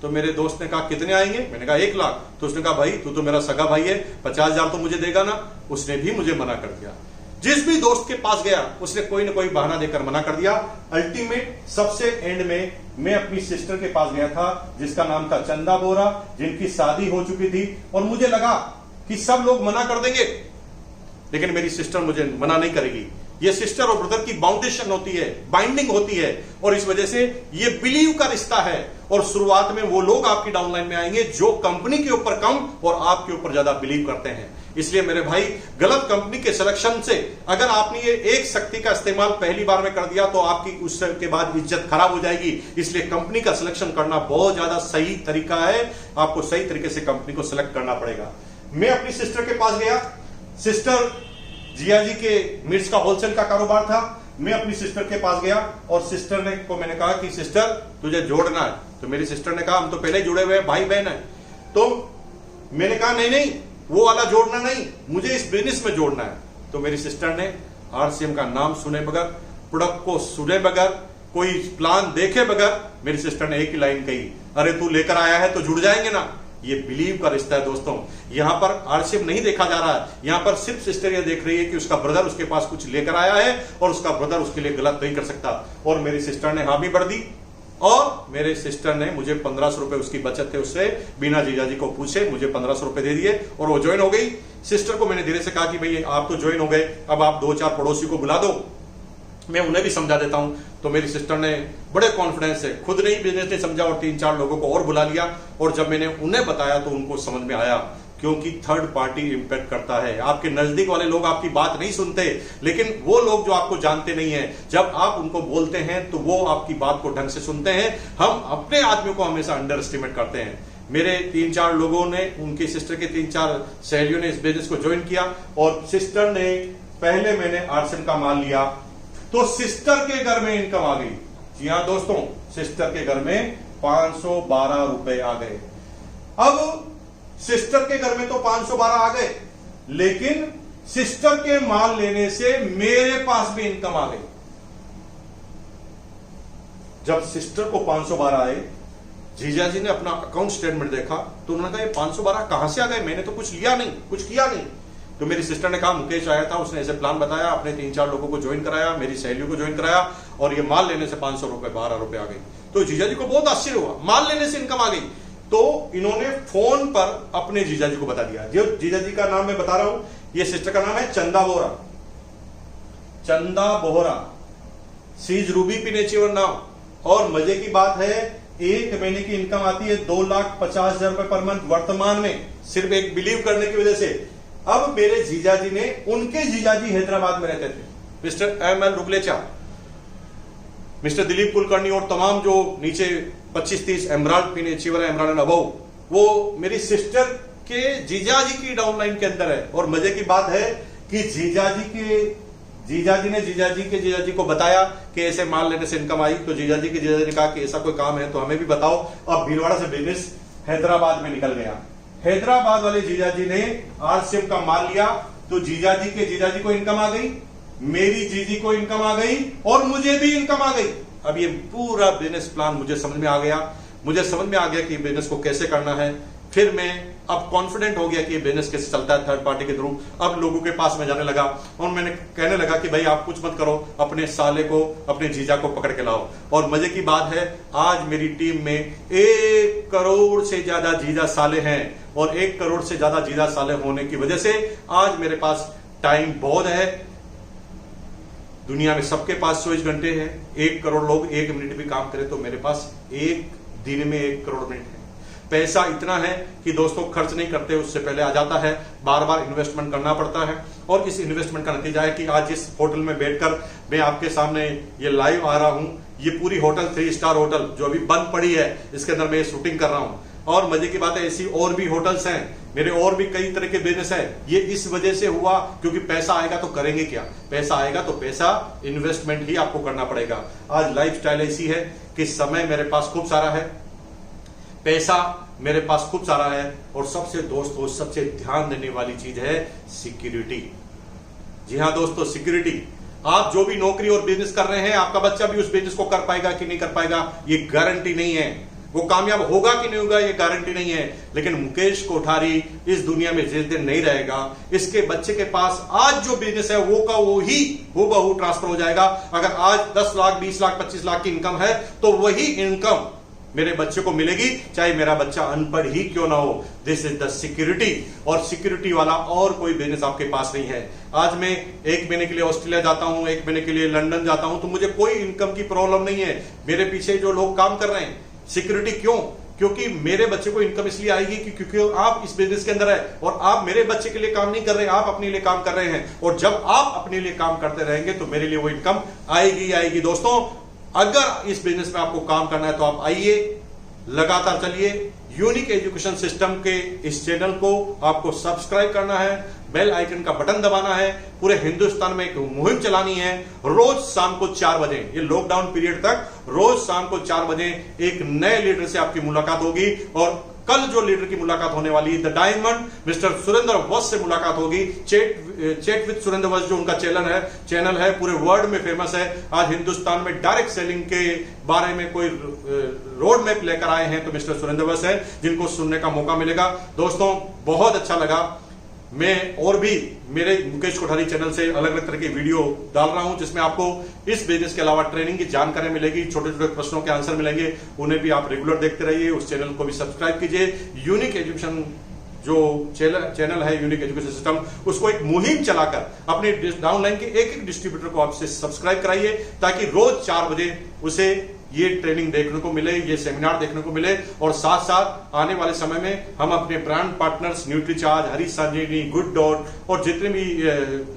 तो मेरे दोस्त ने कहा कितने आएंगे? मैंने कहा 1 लाख। तो उसने कहा भाई तू तो मेरा सगा भाई है, 50,000 तो मुझे देगा ना। उसने भी मुझे मना कर दिया। जिस भी दोस्त के पास गया उसने कोई ना कोई बहाना देकर मना कर दिया। अल्टीमेट सबसे एंड में मैं अपनी सिस्टर के पास गया था जिसका नाम था चंदा बोरा, जिनकी शादी हो चुकी थी, और मुझे लगा कि सब लोग मना कर देंगे लेकिन मेरी सिस्टर मुझे मना नहीं करेगी। ये सिस्टर और ब्रदर की बाउंडेशन होती है, बाइंडिंग होती है, और इस वजह से ये बिलीव का रिश्ता है। और शुरुआत में वो लोग आपकी डाउनलाइन में आएंगे जो कंपनी के ऊपर कम और आपके ऊपर ज्यादा बिलीव करते हैं। इसलिए मेरे भाई, गलत कंपनी के सिलेक्शन से अगर आपने ये एक शक्ति का इस्तेमाल पहली बार में कर दिया तो आपकी उसके बाद इज्जत खराब हो जाएगी। इसलिए कंपनी का सिलेक्शन करना बहुत ज्यादा सही तरीका है। आपको सही तरीके से कंपनी को सिलेक्ट करना पड़ेगा। मैं अपनी सिस्टर के पास गया। सिस्टर जिया जी के मिर्च का होलसेल का कारोबार था। मैं अपनी सिस्टर के पास गया और सिस्टर ने को मैंने कहा कि सिस्टर तुझे जोड़ना है। तो मेरी सिस्टर ने कहा हम तो पहले जुड़े हुए हैं, भाई बहन है। तो मैंने कहा नहीं वो वाला जोड़ना नहीं, मुझे इस बिजनेस में जोड़ना है। तो मेरी सिस्टर ने आरसीएम का नाम सुने बगैर, प्रोडक्ट को सुने बगैर, कोई प्लान देखे बगैर मेरी सिस्टर ने एक ही लाइन कही, अरे तू लेकर आया है तो जुड़ जाएंगे ना। ये बिलीव का रिश्ता है दोस्तों। यहां पर आरसीएम नहीं देखा जा रहा है, यहां पर सिर्फ सिस्टर ये देख रही है कि उसका ब्रदर उसके पास कुछ लेकर आया है और उसका ब्रदर उसके लिए गलत नहीं कर सकता। और मेरी सिस्टर ने हामी भर दी और मेरे सिस्टर ने मुझे 1500 रुपए, उसकी बचत थे उससे, बिना जीजाजी को पूछे मुझे 1500 रुपए दे दिए और वो ज्वाइन हो गई। सिस्टर को मैंने धीरे से कहा कि भाई आप तो ज्वाइन हो गए, अब आप 2-4 पड़ोसी को बुला दो, मैं उन्हें भी समझा देता हूं। तो मेरी सिस्टर ने बड़े कॉन्फिडेंस से खुद नहीं बिजनेस ने समझा और 3-4 लोगों को और बुला लिया। और जब मैंने उन्हें बताया तो उनको समझ में आया, क्योंकि थर्ड पार्टी इंपैक्ट करता है। आपके नजदीक वाले लोग आपकी बात नहीं सुनते, लेकिन वो लोग जो आपको जानते नहीं है, जब आप उनको बोलते हैं तो वो आपकी बात को ढंग से सुनते हैं। हम अपने आदमियों को हमेशा अंडर एस्टिमेट करते हैं। मेरे 3-4 लोगों ने, उनकी सिस्टर के 3-4 सहेलियों ने इस बिजनेस को ज्वाइन किया और सिस्टर ने, पहले मैंने आरसीएम का माल लिया तो सिस्टर के घर में इनकम आ गई। जी हां दोस्तों, सिस्टर के घर में 512 रुपए आ गए। अब सिस्टर के घर में तो 512 आ गए, लेकिन सिस्टर के माल लेने से मेरे पास भी इनकम आ गई। जब सिस्टर को 512 आए, जीजा जी ने अपना अकाउंट स्टेटमेंट देखा तो उन्होंने कहा ये 512 कहां से आ गए, मैंने तो कुछ लिया नहीं, कुछ किया नहीं। तो मेरी सिस्टर ने कहा मुकेश आया था, उसने ऐसे प्लान बताया, अपने 3-4 लोगों को ज्वाइन कराया, मेरी सहेलियों को ज्वाइन कराया और ये माल लेने से 500 रुपए 12 रुपए आ गई। तो जीजा जी को बहुत आश्चर्य हुआ, माल लेने से इनकम आ गई। तो इन्होंने फोन पर अपने जीजा जी को बता दिया। जो जीजा जी का नाम मैं बता रहा हूं, ये सिस्टर का नाम है चंदा बोरा। चंदा बोहरा, सी इज रूबी पिनेचिवर नाम। और मजे की बात है, 1 महीने की इनकम आती है 2,50,000 रुपए पर मंथ वर्तमान में, सिर्फ एक बिलीव करने की वजह से। अब मेरे जीजाजी ने, उनके जीजाजी हैदराबाद में रहते थे, mister M L. Ruglecha, mister Dilip Kulkarni और तमाम जो नीचे 25-30 एमराल्ड पिनेचिवर, एमराल्ड एंड अबव, वो मेरी सिस्टर के जीजाजी की डाउनलाइन के अंदर है। और मजे की बात है कि जीजाजी ने जीजाजी को बताया कि ऐसे माल लेने से इनकम आई। तो जीजाजी के जीजाजी ने कहा कि ऐसा कोई काम है तो हमें भी बताओ। अब भीलवाड़ा से बिजनेस हैदराबाद में निकल गया। हैदराबाद वाले जीजाजी ने आरसीएम का माल लिया तो जीजाजी के जीजाजी को इनकम आ गई, मेरी जीजी को इनकम आ गई और मुझे भी इनकम आ गई। अब ये पूरा बिजनेस प्लान मुझे समझ में आ गया। मुझे समझ में आ गया कि बिजनेस को कैसे करना है। फिर मैं अब कॉन्फिडेंट हो गया कि ये बिजनेस कैसे चलता है थर्ड पार्टी के थ्रू। अब लोगों के पास में जाने लगा और मैंने कहने लगा कि भाई आप कुछ मत करो, अपने साले को, अपने जीजा को पकड़ के लाओ। और मजे की बात है, आज मेरी टीम में 1 करोड़ से ज्यादा जीजा साले हैं और 1 करोड़ से ज्यादा जीजा साले होने की वजह से आज मेरे पास टाइम बहुत है। दुनिया में सबके पास 24 घंटे हैं। 1 करोड़ लोग 1 मिनट भी काम करें तो मेरे पास एक दिन में 1 करोड़ मिनट है। पैसा इतना है कि दोस्तों खर्च नहीं करते उससे पहले आ जाता है, बार बार इन्वेस्टमेंट करना पड़ता है। और इस इन्वेस्टमेंट का नतीजा है कि आज इस होटल में बैठकर मैं आपके सामने ये लाइव आ रहा हूं। ये पूरी होटल 3 स्टार होटल जो अभी बंद पड़ी है, इसके अंदर मैं शूटिंग कर रहा हूं। और मजे की बात है, ऐसी और भी होटल्स हैं, मेरे और भी कई तरह के बिजनेस है। ये इस वजह से हुआ क्योंकि पैसा आएगा तो करेंगे क्या, पैसा आएगा तो पैसा इन्वेस्टमेंट ही आपको करना पड़ेगा। आज लाइफस्टाइल ऐसी है कि समय मेरे पास खूब सारा है, पैसा मेरे पास खूब सारा है और सबसे दोस्तों सबसे ध्यान देने वाली चीज है सिक्योरिटी। जी हाँ दोस्तों, सिक्योरिटी। आप जो भी नौकरी और बिजनेस कर रहे हैं, आपका बच्चा भी उस बिजनेस को कर पाएगा कि नहीं कर पाएगा, ये गारंटी नहीं है। वो कामयाब होगा कि नहीं होगा ये गारंटी नहीं है, लेकिन मुकेश कोठारी इस दुनिया में जिस दिन नहीं रहेगा, इसके बच्चे के पास आज जो बिजनेस है वो का वो ही हूबहू ट्रांसफर हो जाएगा। अगर आज 10 लाख 20 लाख 25 लाख की इनकम है तो वही इनकम मेरे बच्चे को मिलेगी, चाहे मेरा बच्चा अनपढ़ ही क्यों ना हो। दिस इज द सिक्योरिटी, और सिक्योरिटी वाला और कोई बिजनेस आपके पास नहीं है। आज मैं 1 महीने के लिए ऑस्ट्रेलिया जाता हूं, 1 महीने के लिए लंदन जाता हूं, तो मुझे कोई इनकम की प्रॉब्लम नहीं है। मेरे पीछे जो लोग काम कर रहे हैं, सिक्योरिटी क्यों? क्योंकि मेरे बच्चे को इनकम इसलिए आएगी कि क्योंकि आप इस बिजनेस के अंदर है और आप मेरे बच्चे के लिए काम नहीं कर रहे, आप अपने लिए काम कर रहे हैं। और जब आप अपने लिए काम करते रहेंगे तो मेरे लिए वो इनकम आएगी आएगी। दोस्तों, अगर इस बिजनेस में आपको काम करना है तो आप आइए, लगातार चलिए। यूनिक एजुकेशन सिस्टम के इस चैनल को आपको सब्सक्राइब करना है, बेल आइकन का बटन दबाना है। पूरे हिंदुस्तान में एक मुहिम चलानी है। रोज शाम को 4 बजे, ये लॉकडाउन पीरियड तक रोज शाम को 4 बजे एक नए लीडर से आपकी मुलाकात होगी। और कल जो लीडर की मुलाकात होने वाली है, द डायमंड मिस्टर सुरेंद्र वत्स से मुलाकात होगी। चैट विद सुरेंद्र वत्स जो उनका चैनल है पूरे वर्ल्ड में फेमस है। आज हिंदुस्तान में डायरेक्ट सेलिंग के बारे में कोई रोड मैप लेकर आए हैं तो मिस्टर सुरेंद्र वत्स है, जिनको सुनने का मौका मिलेगा। दोस्तों, बहुत अच्छा लगा। मैं और भी मेरे मुकेश कोठारी चैनल से अलग अलग तरह की वीडियो डाल रहा हूं, जिसमें आपको इस बिजनेस के अलावा ट्रेनिंग की जानकारी मिलेगी, छोटे छोटे प्रश्नों के आंसर मिलेंगे। उन्हें भी आप रेगुलर देखते रहिए। उस चैनल को भी सब्सक्राइब कीजिए। यूनिक एजुकेशन जो चैनल है यूनिक एजुकेशन सिस्टम, उसको एक मुहिम चलाकर अपने डाउनलाइन के एक डिस्ट्रीब्यूटर को आपसे सब्सक्राइब कराइए, ताकि रोज 4 बजे उसे ये ट्रेनिंग देखने को मिले, ये सेमिनार देखने को मिले। और साथ साथ आने वाले समय में हम अपने ब्रांड पार्टनर्स न्यूट्रीचार्ज, हरी संजीवनी, गुड डॉट और जितने भी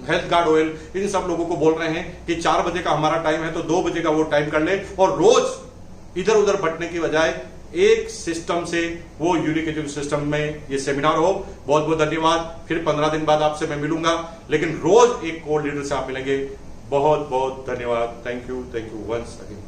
हेल्थ गार्ड ऑयल, इन सब लोगों को बोल रहे हैं कि 4 बजे का हमारा टाइम है तो 2 बजे का वो टाइम कर ले, और रोज इधर उधर बटने की बजाय एक सिस्टम से वो यूनिक एजुकेशन सिस्टम में ये सेमिनार हो। बहुत बहुत धन्यवाद। फिर 15 दिन बाद आपसे मैं मिलूंगा, लेकिन रोज एक कोर लीडर से आप मिलेंगे। बहुत बहुत धन्यवाद। Thank you once again.